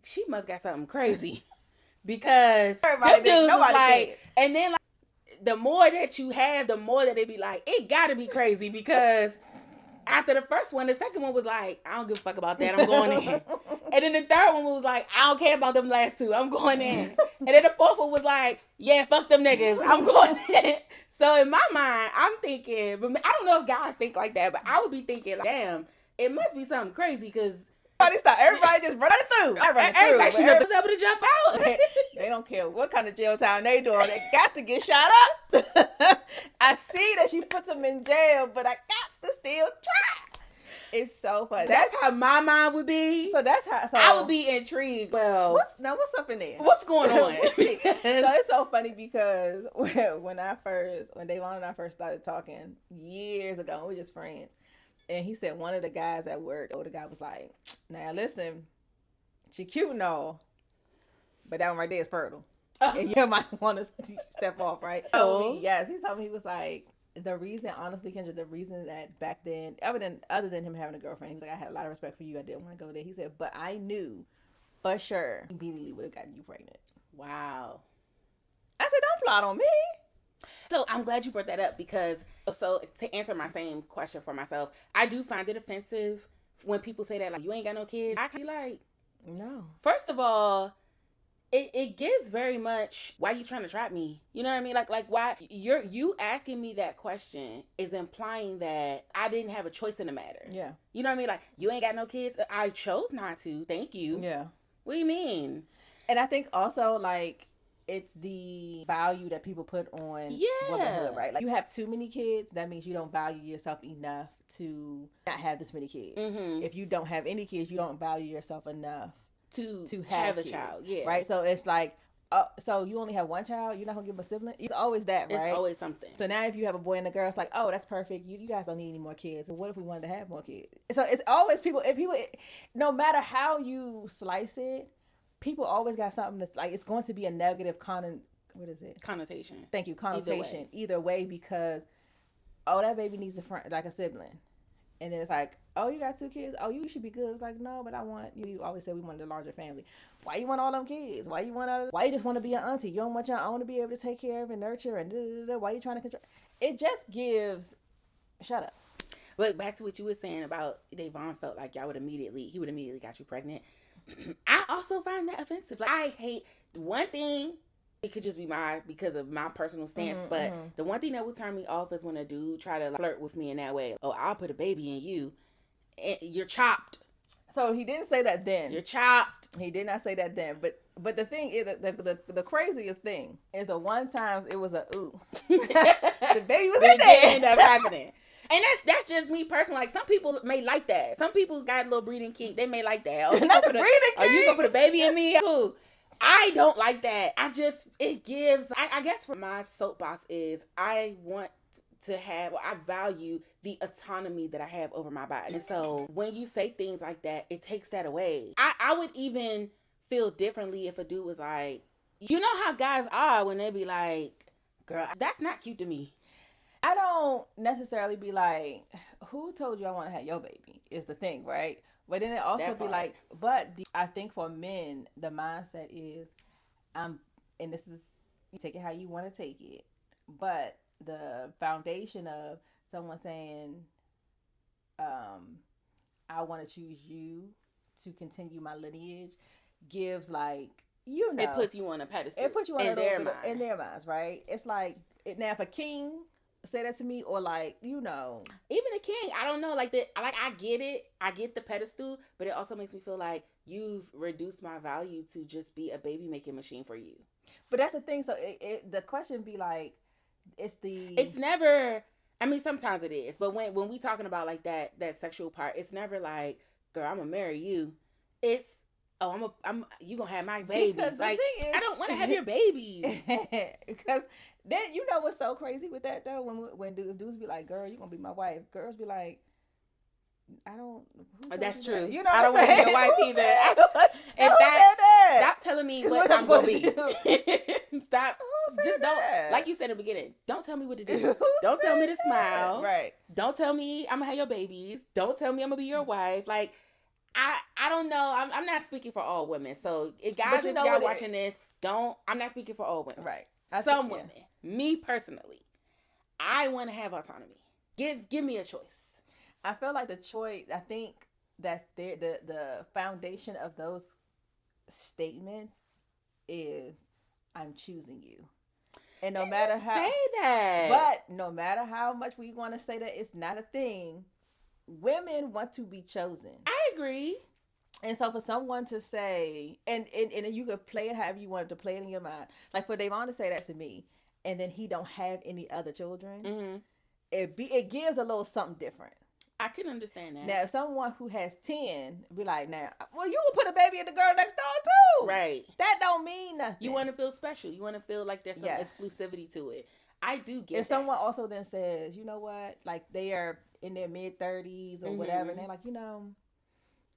she must got something crazy. Because them dudes was like, and then like, the more that you have, the more that they be like, it gotta be crazy. Because after the first one, the second one was like, I don't give a fuck about that, I'm going in. And then the third one was like, I don't care about them last two, I'm going in. And then the fourth one was like, yeah, fuck them niggas, I'm going in. So in my mind, I'm thinking, but I don't know if guys think like that, but I would be thinking, like, damn, it must be something crazy, because everybody just running through. Everybody should have been able to jump out. They don't care what kind of jail time they doing. They got to get shot up. I see that she puts them in jail, but I got to still try. It's so funny. That's how my mind would be. So that's how. So I would be intrigued. Well, what's up in there? What's going on? So it's so funny because when Davon and I first started talking years ago, we were just friends. And he said one of the guys at work, the older guy, was like, now listen, she cute and all, but that one right there is fertile. And you might want to step off, right? So yes, he told me, he was like, the reason, honestly, Kendra, the reason that back then, other than him having a girlfriend, he was like, I had a lot of respect for you, I didn't want to go there. He said, but I knew for sure immediately would have gotten you pregnant. Wow. I said, don't plot on me. So I'm glad you brought that up, because, so to answer my same question for myself, I do find it offensive when people say that, like, you ain't got no kids. I can be like, no. First of all, it gives very much, why you trying to trap me? You know what I mean? Like why you asking me that question is implying that I didn't have a choice in the matter. Yeah. You know what I mean? Like, you ain't got no kids. I chose not to. Thank you. Yeah. What do you mean? And I think also, like, it's the value that people put on motherhood, right? Like, you have too many kids, that means you don't value yourself enough to not have this many kids. If you don't have any kids, you don't value yourself enough to have a child, yeah, right? So it's like, so you only have one child, you're not gonna give him a sibling. It's always that, right? It's always something. So now if you have a boy and a girl, it's like, oh, that's perfect. You guys don't need any more kids. So what if we wanted to have more kids? So it's always people. If people, no matter how you slice it, people always got something that's like it's going to be a negative what is it? Connotation. Thank you, connotation. Either way because that baby needs a friend, like a sibling. And then it's like, oh, you got 2 kids? Oh, you should be good. It's like, no, but I want, you always said we wanted a larger family. Why you want all them kids? Why you just want to be an auntie? You don't want your own to be able to take care of and nurture and da-da-da-da. Why you trying to control? It just gives, shut up. But back to what you were saying about Davon felt like he would immediately got you pregnant. I also find that offensive. Like, I hate one thing. It could just be because of my personal stance, but the one thing that would turn me off is when a dude try to flirt with me in that way. Oh, I'll put a baby in you. And you're chopped. So he didn't say that then. You're chopped. He did not say that then. But the thing is, the craziest thing is the one time it was a oops. The baby was in there. End up happening. And that's just me personally. Like, some people may like that. Some people got a little breeding kink. They may like that. Oh, not the breeding kink. Oh, you gonna put a baby in me? Cool. I don't like that. It gives, I guess for my soapbox is I want to have, I value the autonomy that I have over my body. And so when you say things like that, it takes that away. I would even feel differently if a dude was like, you know how guys are when they be like, girl, that's not cute to me. I don't necessarily be like, who told you I want to have your baby is the thing, right? But then it also be like, I think for men, the mindset is, and this is, you take it how you want to take it. But the foundation of someone saying, I want to choose you to continue my lineage gives like, you know. It puts you on a pedestal. It puts you on in their minds, right? It's like, now if a king say that to me, or like, you know, even a king, I don't know, like I get it, I get the pedestal, but it also makes me feel like you've reduced my value to just be a baby making machine for you. But that's the thing. So the question be like, it's never, I mean, sometimes it is, but when we talking about like that sexual part, it's never like, girl, I'm gonna marry you. It's, oh, you gonna have my babies. Because like, thing is, I don't want to have your babies. Because then, you know what's so crazy with that though? When dudes be like, girl, you gonna be my wife. Girls be like, I don't. That's true. That? You know, I don't want to be your wife either. In fact, stop telling me what I'm gonna be. Stop. Just don't. That? Like you said in the beginning, don't tell me what to do. Don't tell me to smile. Right. Don't tell me I'm gonna have your babies. Don't tell me I'm gonna be your wife. Like, I don't know. I'm not speaking for all women. So if guys, if y'all watching this, I'm not speaking for all women. Right. Some women. Me personally, I want to have autonomy. Give me a choice. I feel like the choice, I think that the foundation of those statements is, I'm choosing you. And no matter how say that, but no matter how much we want to say that it's not a thing, women want to be chosen. I agree. And so for someone to say, and you could play it however you wanted to play it in your mind. Like for Davon to say that to me, and then he don't have any other children, it gives a little something different. I can understand that. Now, if someone who has 10 be like, now, well, you will put a baby in the girl next door too. Right. That don't mean nothing. You want to feel special. You want to feel like there's some exclusivity to it. I do get if someone also then says, you know what, like they are in their mid-30s or whatever, and they're like, you know,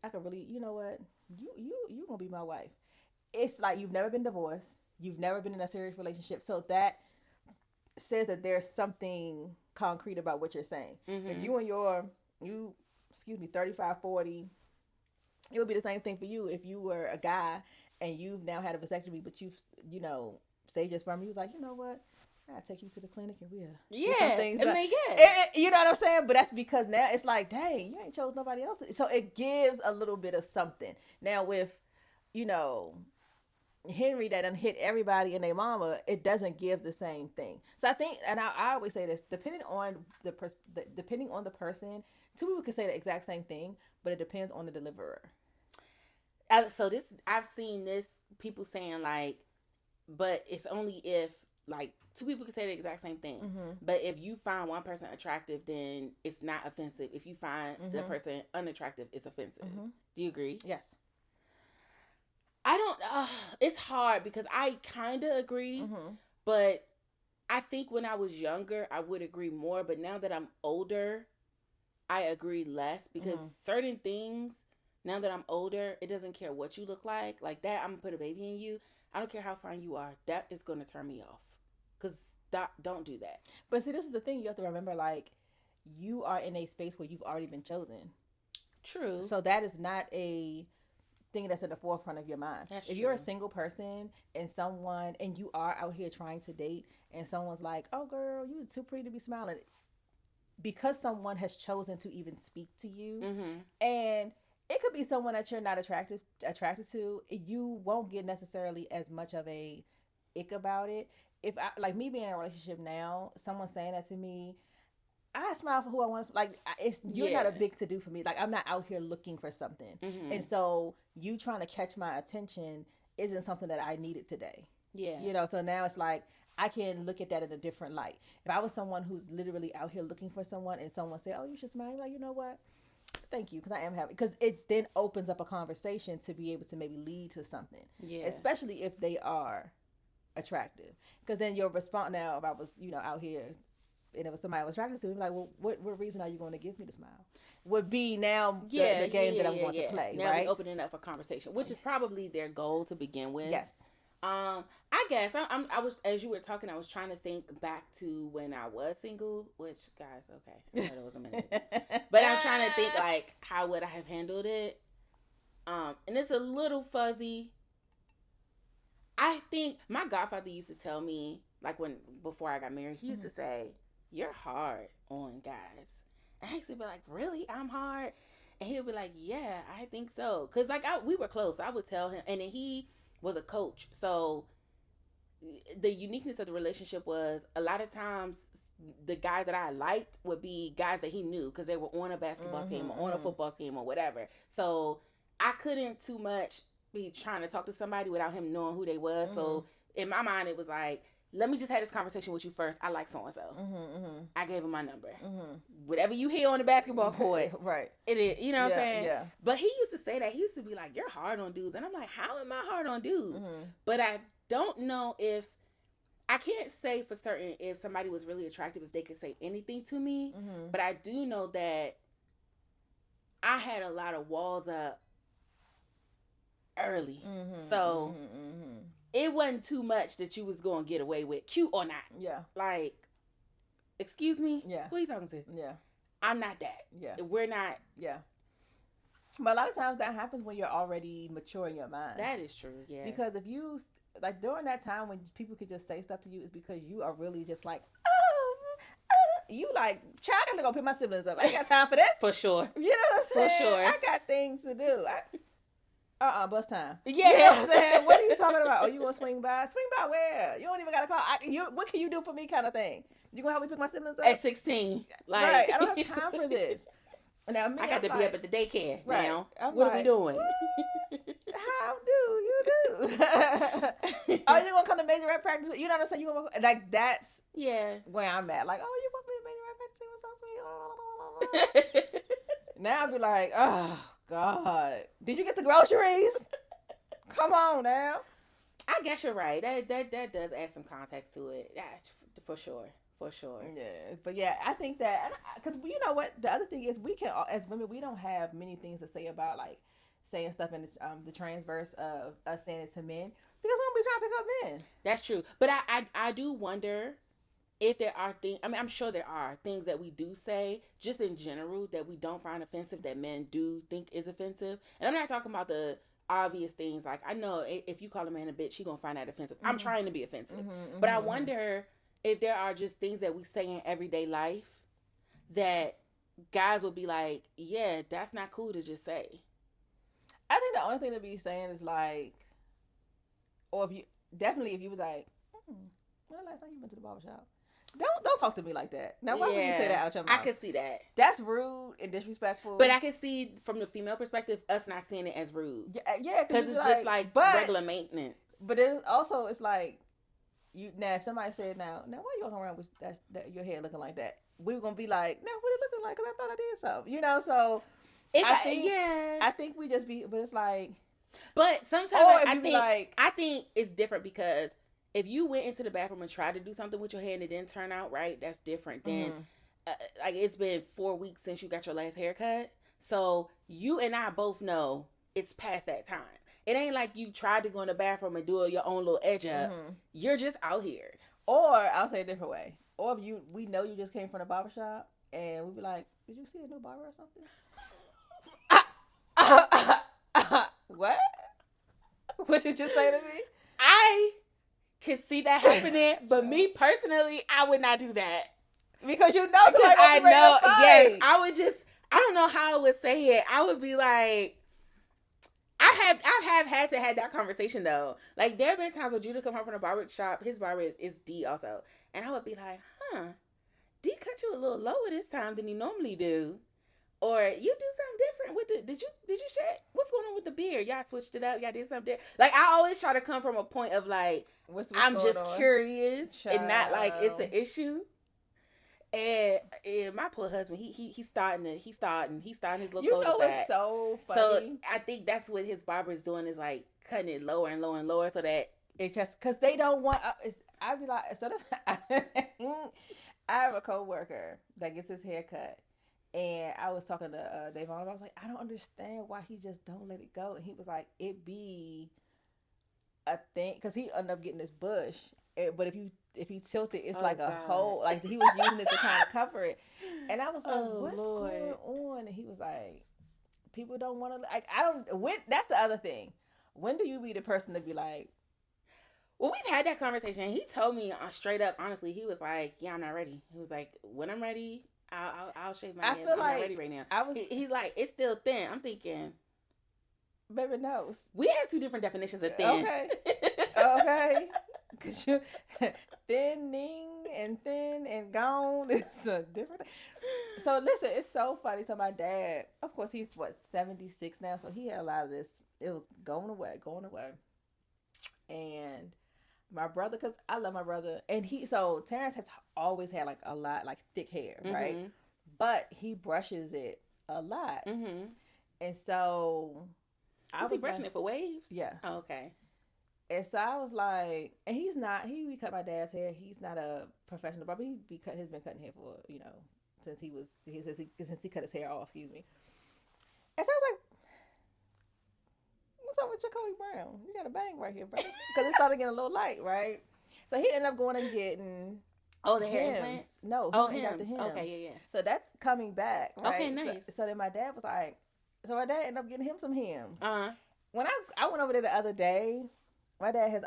I could really, you know what, you gonna be my wife. It's like you've never been divorced. You've never been in a serious relationship. So that says that there's something concrete about what you're saying. If you and 35, 40, it would be the same thing for you if you were a guy and you've now had a vasectomy, but you've, you know, saved your sperm. He was like, you know what, I'll take you to the clinic and we'll get some things done. You know what I'm saying? But that's because now it's like, dang, you ain't chose nobody else. So it gives a little bit of something. Now with, you know, Henry that done hit everybody and their mama, it doesn't give the same thing. So I think, and I always say this, depending on the person, two people can say the exact same thing, but it depends on the deliverer. So this, I've seen this, people saying like, but it's only if, like, two people can say the exact same thing. But if you find one person attractive, then it's not offensive. If you find the person unattractive, it's offensive. Do you agree? Yes. I don't. It's hard because I kind of agree, but I think when I was younger, I would agree more. But now that I'm older, I agree less because certain things. Now that I'm older, it doesn't care what you look like. Like that, I'm gonna put a baby in you. I don't care how fine you are. That is gonna turn me off. Cause don't do that. But see, this is the thing you have to remember. Like, you are in a space where you've already been chosen. True. So that is not a thing that's at the forefront of your mind. That's if true. you're a single person and you are out here trying to date and someone's like, "Oh girl, you're too pretty to be smiling," because someone has chosen to even speak to you, and it could be someone that you're not attracted to, you won't get necessarily as much of a ick about it. If I, like me being in a relationship now, someone saying that to me, I smile for who I want to. Like, it's you're not a big to do for me. Like, I'm not out here looking for something, and so you trying to catch my attention isn't something that I needed today. Yeah, you know. So now it's like I can look at that in a different light. If I was someone who's literally out here looking for someone, and someone say, "Oh, you should smile," I'm like, you know what? Thank you, because I am happy. Because it then opens up a conversation to be able to maybe lead to something. Yeah, especially if they are attractive. Because then your response now, if I was out here and it was somebody I was attracted to, like, well, what reason are you going to give me the smile? Would be now the game that I'm going to play. Now right? we opening up for conversation, which is probably their goal to begin with. Yes. I guess I was, as you were talking, I was trying to think back to when I was single, which, guys, okay, I know that was a minute, but I'm trying to think like how would I have handled it. And it's a little fuzzy. I think my godfather used to tell me, like before I got married, he used to say, "You're hard on guys," and I used to be like, "Really? I'm hard?" And he'll be like, "Yeah, I think so," because like we were close. I would tell him, and then he was a coach, so the uniqueness of the relationship was a lot of times the guys that I liked would be guys that he knew because they were on a basketball team or on a football team or whatever. So I couldn't too much be trying to talk to somebody without him knowing who they was. So in my mind, it was like, let me just have this conversation with you first. I like so and so. I gave him my number. Whatever you hear on the basketball court, right? It is, you know what I'm saying? Yeah. But he used to say that. He used to be like, "You're hard on dudes," and I'm like, "How am I hard on dudes?" But I don't know if I can't say for certain if somebody was really attractive if they could say anything to me. But I do know that I had a lot of walls up early, so it wasn't too much that you was gonna get away with, cute or not. Yeah. Like, excuse me. Yeah. Who are you talking to? Yeah. I'm not that. Yeah. We're not. Yeah. But a lot of times that happens when you're already mature in your mind. That is true. Yeah. Because if you like during that time when people could just say stuff to you, is because you are really just like, oh, you like, child, I gotta go pick my siblings up. I ain't got time for that. For sure. You know what I'm saying? For sure. I got things to do. Bus time. Yeah. You know what I'm saying? What are you talking about? Oh, you want to swing by? Swing by where? You don't even got to call. What can you do for me kind of thing? You going to help me pick my siblings up? At 16. Like, right. I don't have time for this. Now, I got to be up at the daycare now. I'm what are we doing? How do you do? Are you going to come to major rap practice? You know what I'm saying? You gonna, like, that's where I'm at. Like, oh, you want me to major rap practice? It was so sweet. Now I'll be like, oh, God. Did you get the groceries? Come on now. I guess you're right. That does add some context to it. Yeah, for sure. For sure. Yeah. But yeah, I think that, because you know what? The other thing is we can, as women, we don't have many things to say about, like, saying stuff in the transverse of us saying it to men. Because we don't be trying to pick up men. That's true. But I do wonder if there are things, I mean, I'm sure there are things that we do say, just in general, that we don't find offensive, that men do think is offensive. And I'm not talking about the obvious things. Like, I know if you call a man a bitch, he gonna find that offensive. I'm trying to be offensive. But I wonder if there are just things that we say in everyday life that guys will be like, yeah, that's not cool to just say. I think the only thing to be saying is like, or if you was like, when the last time you went to the barbershop? Don't talk to me like that. Now, why would you say that out your mouth? I can see that. That's rude and disrespectful. But I can see from the female perspective, us not seeing it as rude. Yeah, because it's just like regular maintenance. But it's like, now if somebody said, now why you walking around with your hair looking like that? We were gonna be like, no, what it looking like? Because I thought I did something, you know. So I think we just be, but it's like, But sometimes Or if I you be think like, I think it's different because if you went into the bathroom and tried to do something with your hair and it didn't turn out right, that's different than like it's been 4 weeks since you got your last haircut. So you and I both know it's past that time. It ain't like you tried to go in the bathroom and do your own little edge up. You're just out here. or I'll say it a different way. Or if we know you just came from the barbershop and we be like, did you see a new barber or something? What? What you just say to me? I can see that happening, but me personally, I would not do that. Because you know Because somebody I gonna be ready know, to fight. yes, I would just, I don't know how I would say it. I would be like, I have had to have that conversation though. Like there have been times where Judah come home from the barber shop. His barber is D also, and I would be like, D cut you a little lower this time than you normally do, or you do something different with the. Did you check what's going on with the beard? Y'all switched it up. Y'all did something different. Like I always try to come from a point of like I'm just curious and not like it's an issue. And my poor husband, he's starting his little cul-de-sac. It's so funny. So I think that's what his barber is doing is like cutting it lower and lower and lower so that it just because they don't want. I be like, so that's. I have a coworker that gets his hair cut, and I was talking to Davon. I was like, I don't understand why he just don't let it go, and he was like, it be a thing because he ended up getting this bush. But if he tilted, it's like a hole. Like he was using it to kind of cover it. And I was like, what's going on? And he was like, people don't want to. Like I don't. When that's the other thing. When do you be the person to be like? Well, we've had that conversation. He told me straight up, honestly. He was like, "Yeah, I'm not ready." He was like, "When I'm ready, I'll shave my head. I'm not ready right now." He's like, "It's still thin." I'm thinking, baby knows. We have two different definitions of thin. Okay. Cause you thinning and thin and gone is a different thing. So listen, it's so funny. So my dad, of course, he's 76 now, so he had a lot of this. It was going away, and my brother, because I love my brother, and Terrence has always had like a lot like thick hair, right? But he brushes it a lot, and so was he brushing it for waves? Yeah. Oh, okay. And so I was like, and he cut my dad's hair. He's not a professional barber. He's been cutting hair for, since he cut his hair off, excuse me. And so I was like, what's up with your Cody Brown? You got a bang right here, bro. Because it started getting a little light, right? So he ended up going and getting the hair implants? No, he got the hems. Okay, yeah. So that's coming back, right? Okay, nice. So then my dad was like, so my dad ended up getting him some hems. When I went over there the other day, my dad has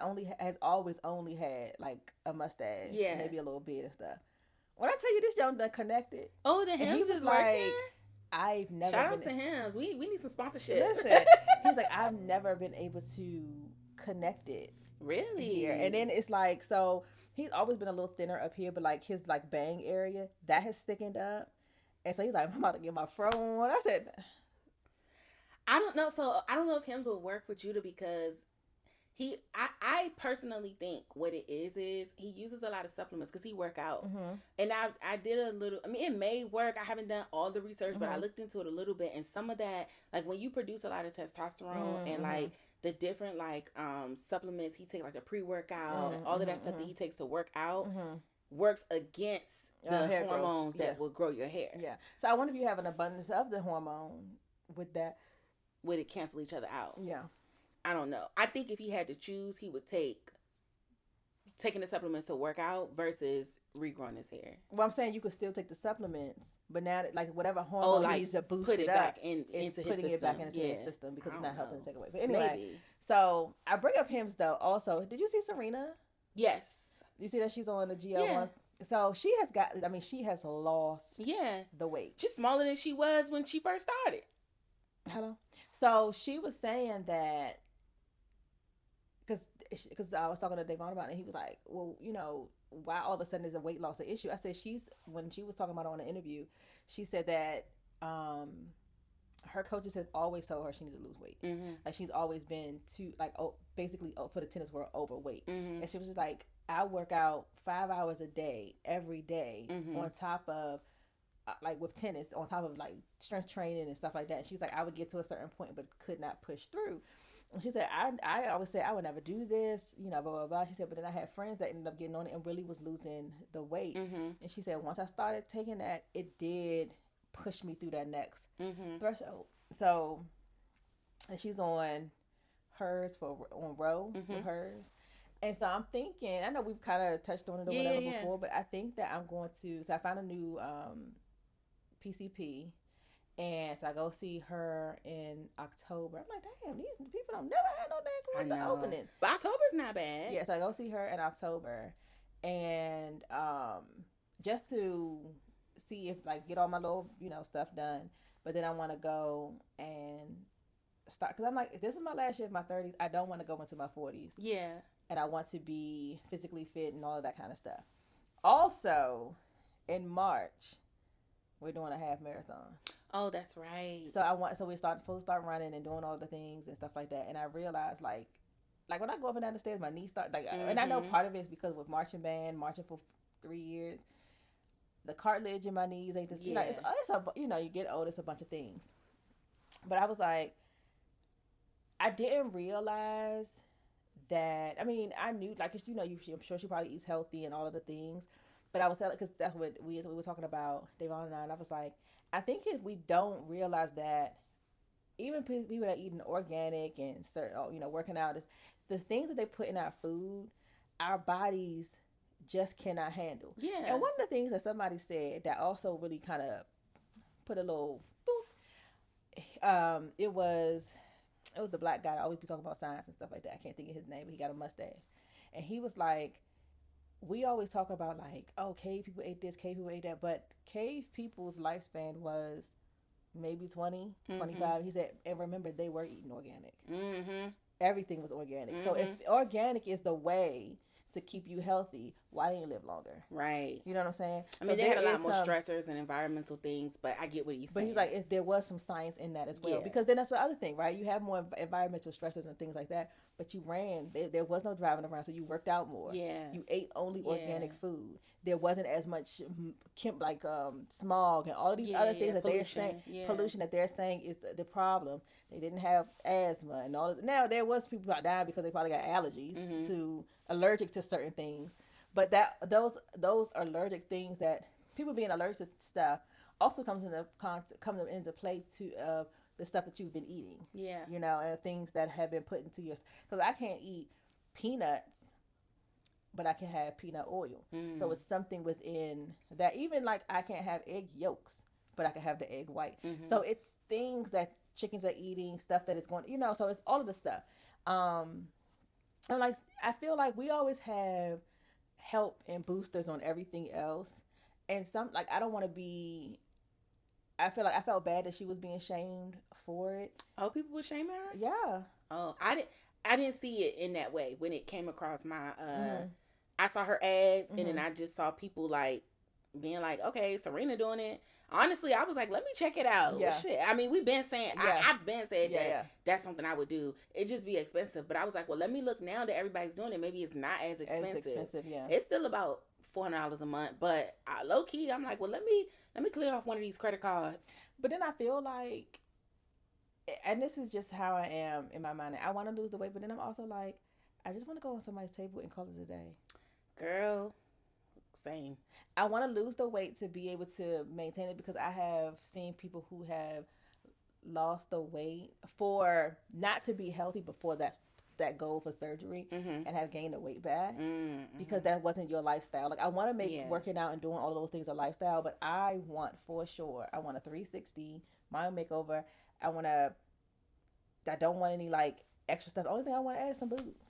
always only had like a mustache, maybe a little beard and stuff. When I tell you this young done connected, the hems is working. I've never shout out to hems. We need some sponsorship. Listen, he's like, I've never been able to connect it. Really? Here. And then it's like, so he's always been a little thinner up here, but like his like bang area that has thickened up, and so he's like, I'm about to get my fro on. I said, I don't know. So I don't know if hems will work for Judah because I personally think what it is he uses a lot of supplements because he work out. And I did a little, I mean, it may work. I haven't done all the research, but I looked into it a little bit, and some of that, like when you produce a lot of testosterone and like the different like supplements he takes, like the pre-workout and all of that stuff that he takes to work out works against the hormones that will grow your hair. Yeah. So I wonder if you have an abundance of the hormone with that. Would it cancel each other out? Yeah. I don't know. I think if he had to choose, he would taking the supplements to work out versus regrowing his hair. Well, I'm saying you could still take the supplements, but now like whatever hormone needs to boost it back up, into his system. Putting it back into his system because it's not helping to take away. But anyway, maybe. So I bring up Hims though. Also, did you see Serena? Yes. You see that she's on the GL1? Yeah. So she has lost the weight. She's smaller than she was when she first started. Hello. So she was saying that because I was talking to Davon about it, and he was like, well, why all of a sudden is a weight loss an issue? I said when she was talking about it on the interview, she said that her coaches have always told her she needed to lose weight. Like she's always been basically for the tennis world overweight. And she was just like, I work out 5 hours a day every day on top of like with tennis, on top of like strength training and stuff like that. And she's like, I would get to a certain point but could not push through. And she said, I always say I would never do this, blah, blah, blah. She said, but then I had friends that ended up getting on it and really was losing the weight. Mm-hmm. And she said, once I started taking that, it did push me through that next Mm-hmm. threshold. So, and she's on hers on row Mm-hmm. with hers. And so I'm thinking, I know we've kind of touched on it or Yeah, whatever yeah. before, but I think that I'm going to, so I found a new PCP. And so I go see her in October. I'm like, damn, these people don't never had no I damn club to know. open it. But October's not bad. Yeah, so I go see her in October, and just to see if like get all my little stuff done. But then I want to go and start because I'm like, this is my last year of my 30s. I don't want to go into my 40s. Yeah. And I want to be physically fit and all of that kind of stuff. Also, in March, we're doing a half marathon. Oh, that's right. So we supposed to start running and doing all the things and stuff like that. And I realized like when I go up and down the stairs, my knees start like, and I know part of it is because with marching for 3 years, the cartilage in my knees ain't just it's a you get older, it's a bunch of things. But I was like, I didn't realize that. I mean, I knew like I'm sure she probably eats healthy and all of the things. But I was telling because that's what we were talking about, Davon and I was like, I think if we don't realize that even people that are eating organic and certain, working out, the things that they put in our food, our bodies just cannot handle. Yeah. And one of the things that somebody said that also really kind of put a little boop, it was the black guy that always be talking about science and stuff like that. I can't think of his name, but he got a mustache. And he was like, we always talk about like, oh, cave people ate this, cave people ate that, but cave people's lifespan was maybe 20, 25. He said, and remember, they were eating organic. Mm-hmm. Everything was organic. So if organic is the way to keep you healthy, why didn't you live longer? Right. You know what I'm saying? I mean, they had a lot more stressors and environmental things, but I get what he's saying. But he's like, there was some science in that as well. Because then that's the other thing, right? You have more environmental stressors and things like that, but you ran. There was no driving around, so you worked out more. Yeah. You ate only organic food. There wasn't as much smog and all of these other things that they're saying. Pollution that they're saying is the problem. They didn't have asthma and all of that. Now, there was people that died because they probably got allergies to allergic to certain things. But those allergic things that people being allergic to stuff also comes into play to the stuff that you've been eating. Yeah. And things that have been put into your, because I can't eat peanuts, but I can have peanut oil. So it's something within that. Even like I can't have egg yolks, but I can have the egg white. So it's things that chickens are eating, stuff that is going, so it's all of the stuff. And like I feel like we always have help and boosters on everything else, and I don't want to be. I felt bad that she was being shamed for it. Oh, people were shaming her? Yeah. Oh, I didn't see it in that way when it came across my I saw her ads and then I just saw people like being like, okay, Serena doing it. Honestly, I was like, let me check it out. Yeah. Shit. I mean, we've been saying, I've been saying that that's something I would do. It just be expensive. But I was like, well, let me look now that everybody's doing it. Maybe it's not as expensive. Yeah. It's still about $400 a month. But low key, I'm like, well, let me clear off one of these credit cards. But then I feel like, and this is just how I am in my mind. I want to lose the weight, but then I'm also like, I just want to go on somebody's table and call it a day. Girl, same. I want to lose the weight to be able to maintain it, because I have seen people who have lost the weight for not to be healthy before that goal for surgery and have gained the weight back because that wasn't your lifestyle. Like I want to make working out and doing all of those things a lifestyle, but I want for sure, I want a 360 mind makeover. I don't want any like extra stuff. The only thing I want to add is some boobs.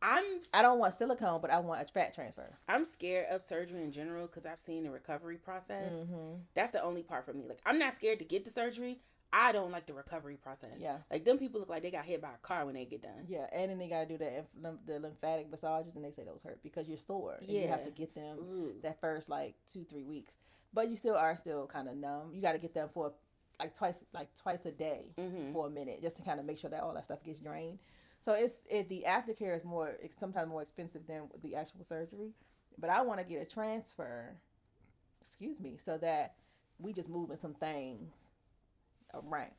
I don't want silicone, but I want a fat transfer. I'm scared of surgery in general because I've seen the recovery process. That's the only part for me. Like, I'm not scared to get to surgery. I don't like the recovery process. Yeah. Like, them people look like they got hit by a car when they get done. Yeah, and then they got to do the lymphatic massages, and they say those hurt because you're sore. And you have to get them that first, like, 2-3 weeks. But you still are kind of numb. You got to get them for, twice a day for a minute just to kind of make sure that all that stuff gets drained. So the aftercare is sometimes more expensive than the actual surgery, but I want to get a transfer, so that we just moving some things around.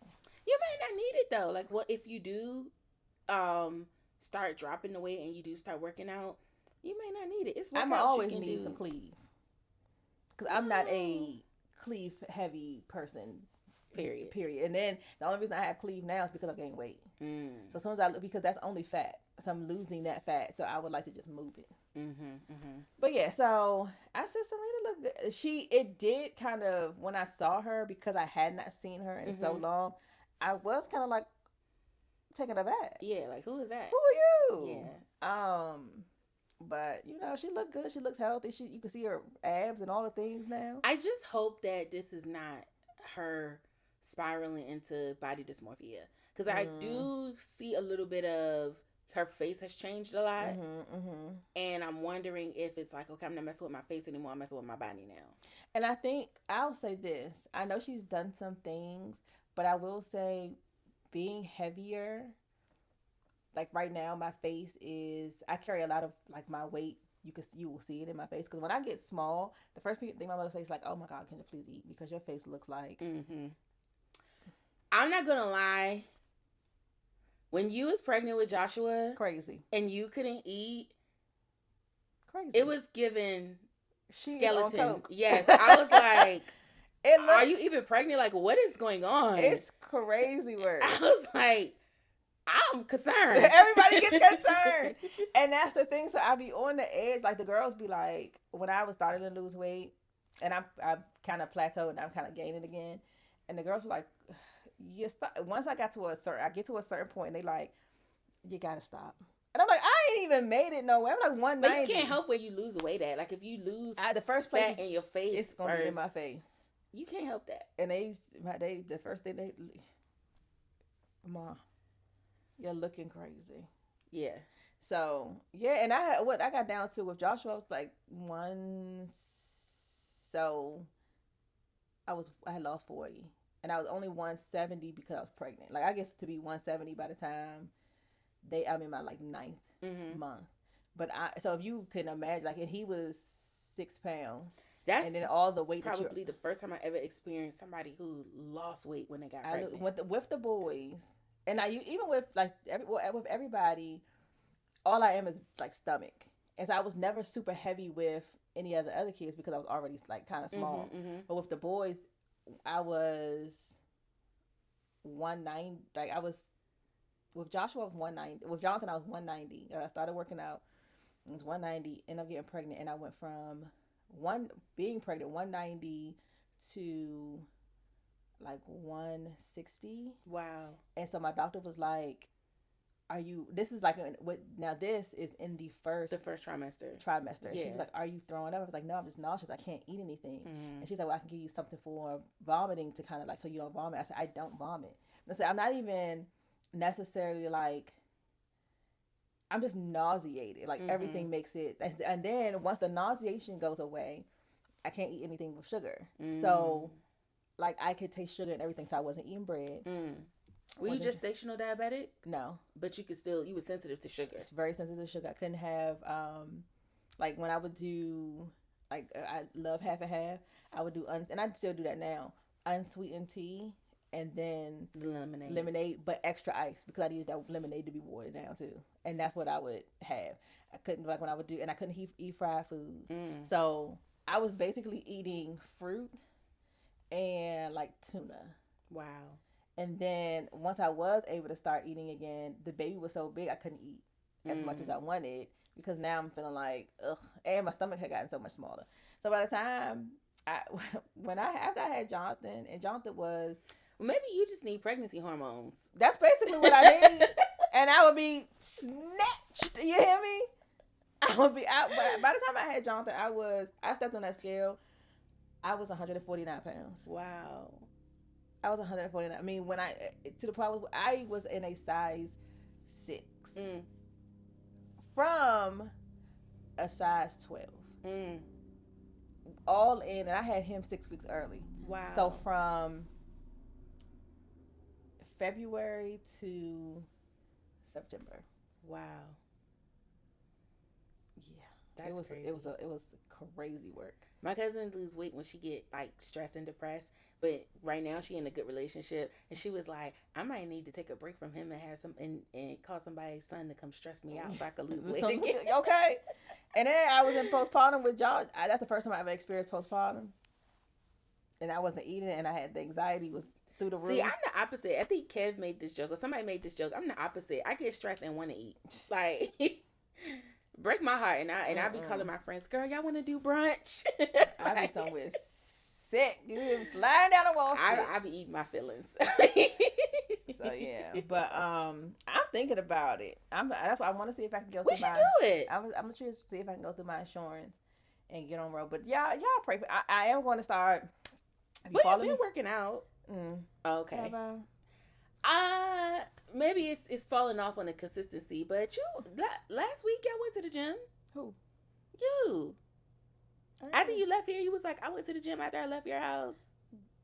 You might not need it though. Like, what if you do start dropping the weight and you do start working out, you may not need it. It's I'm workouts always you can need do. some cleave because I'm not a cleave heavy person. Period. Period. And then the only reason I have cleave now is because I gained weight. Mm. So as soon as I because that's only fat, so I'm losing that fat. So I would like to just move it. But yeah, so I said Serena looked good. It did kind of when I saw her because I had not seen her in so long. I was kind of like taken aback. Yeah, like who is that? Who are you? Yeah. But you know, she looked good. She looks healthy. You can see her abs and all the things now. I just hope that this is not her spiraling into body dysmorphia, because I do see a little bit of her face has changed a lot, and I'm wondering if it's like, okay, I'm not messing with my face anymore. I'm messing with my body now. And I think I'll say this: I know she's done some things, but I will say, being heavier. Like right now, my face is. I carry a lot of like my weight. You will see it in my face because when I get small, the first thing my mother says is like, "Oh my God, can you please eat?" Because your face looks like. I'm not gonna lie. When you was pregnant with Joshua, crazy, and you couldn't eat, crazy. It was given she skeleton. Yes, I was like, "Are you even pregnant? Like, what is going on?" It's crazy work. I was like, I'm concerned. Everybody gets concerned. And that's the thing. So I be on the edge. Like the girls be like, when I was starting to lose weight and I've kind of plateaued and I'm kind of gaining again. And the girls were like, once I get to a certain point and they like, you got to stop. And I'm like, I ain't even made it nowhere. I'm like 190. But you can't help where you lose weight at. Like if you lose the first place fat in your face, it's going to be in my face. You can't help that. And the first thing Ma, you're looking crazy. Yeah. So yeah, and I got down to with Joshua I was like so I had lost 40 and I was only 170 because I was pregnant. Like I get to be 170 by the time I'm in my like ninth month. But so if you can imagine, like, and he was 6 pounds. That's and then all the weight. Probably the first time I ever experienced somebody who lost weight when they got pregnant. With the boys, and even with like with everybody, all I am is like stomach, and so I was never super heavy with any of the other kids because I was already like kind of small. But with the boys, I was 190. Like I was with Joshua, I was 190. With Jonathan, I was 190. I started working out. It was 190. Ended up getting pregnant, and I went from being pregnant 190 to like 160. Wow. And so my doctor was like, are you, this is like now this is in the first trimester. Yeah. She was like, are you throwing up? I was like, no, I'm just nauseous. I can't eat anything. And she's like, well, I can give you something for vomiting to kind of like so you don't vomit. I said, I don't vomit. And I said, I'm not even necessarily like, I'm just nauseated. Like everything makes it. And then once the nauseation goes away, I can't eat anything with sugar. So like I could taste sugar and everything. So I wasn't eating bread. Were you gestational diabetic? No. But you were sensitive to sugar. It's very sensitive to sugar. I couldn't have, like when I would do, like I love half and half. I would do, and I still do that now, unsweetened tea. And then lemonade, but extra ice because I needed that lemonade to be watered down too. And that's what I would have. I couldn't like when I would do, and I couldn't eat fried food. So I was basically eating fruit and like tuna. Wow. And then once I was able to start eating again, the baby was so big I couldn't eat as much as I wanted because now I'm feeling like ugh, and my stomach had gotten so much smaller. So by the time after I had Jonathan, and Jonathan was. Well, maybe you just need pregnancy hormones. That's basically what I need. And I would be snatched. You hear me? I would be out. But by the time I had Jonathan, I stepped on that scale. I was 149 pounds. Wow. I was 149. I mean, to the point where I was in a size 6 from a size 12. All in, and I had him 6 weeks early. Wow. So from February to September. Wow. Yeah. That's crazy. It was crazy work. My cousin lose weight when she get like stressed and depressed, but right now she in a good relationship, and she was like, I might need to take a break from him and have some and call somebody's son to come stress me out so I could lose weight again. Okay. And then I was in postpartum with y'all. That's the first time I ever experienced postpartum, and I wasn't eating, and I had the anxiety was through the roof. See, I'm the opposite. I think Kev made this joke, or somebody made this joke. I'm the opposite. I get stressed and want to eat. Like, break my heart, and I be calling my friends, girl, y'all want to do brunch? I be somewhere sick. You be sliding down the wall. I be eating my feelings. So yeah, but I'm thinking about it. That's why I want to see if I can go. We should do it. I'm gonna try to see if I can go through my insurance and get on road. But y'all pray for. I am going to start. Well, you've been working out. Okay. Maybe it's falling off on the consistency. But last week y'all went to the gym. Who? You. After you left here, you was like, I went to the gym after I left your house.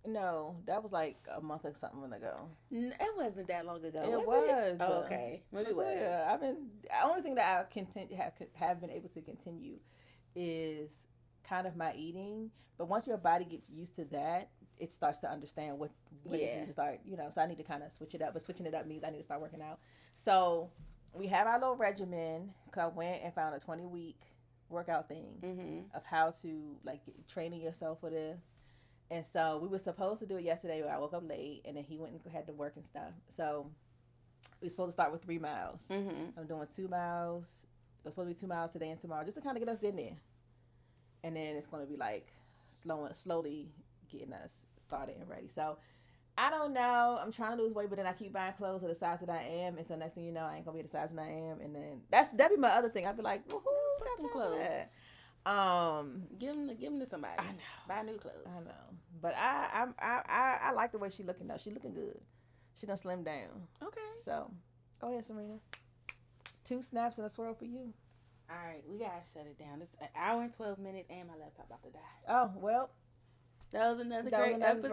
No, that was like a month or something ago. It wasn't that long ago. It was. Oh, okay. Maybe it was. Yeah, the only thing that I have been able to continue is kind of my eating. But once your body gets used to that, it starts to understand what it needs to start. So I need to kind of switch it up. But switching it up means I need to start working out. So we have our little regimen. Cause I went and found a 20-week workout thing of how to like training yourself for this. And so we were supposed to do it yesterday, but I woke up late, and then he went and had to work and stuff. So we were supposed to start with 3 miles. I'm doing 2 miles. It's supposed to be 2 miles today and tomorrow, just to kind of get us in there. And then it's going to be like slowly getting us started and ready. So I don't know. I'm trying to lose weight, but then I keep buying clothes of the size that I am, and so next thing you know, I ain't gonna be the size that I am. And then that'd be my other thing. I'd be like, woohoo, got them clothes. Give them to somebody. I know. Buy new clothes. I know. But I like the way she looking though. She looking good. She done slimmed down. Okay. So go ahead, Serena. 2 snaps and a swirl for you. All right, we gotta shut it down. It's an hour and 12 minutes, and my laptop about to die. Oh well. That was another great episode.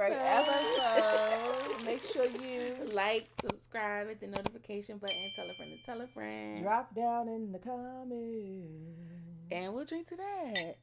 Make sure you like, subscribe, hit the notification button, tell a friend to tell a friend. Drop down in the comments. And we'll drink to that.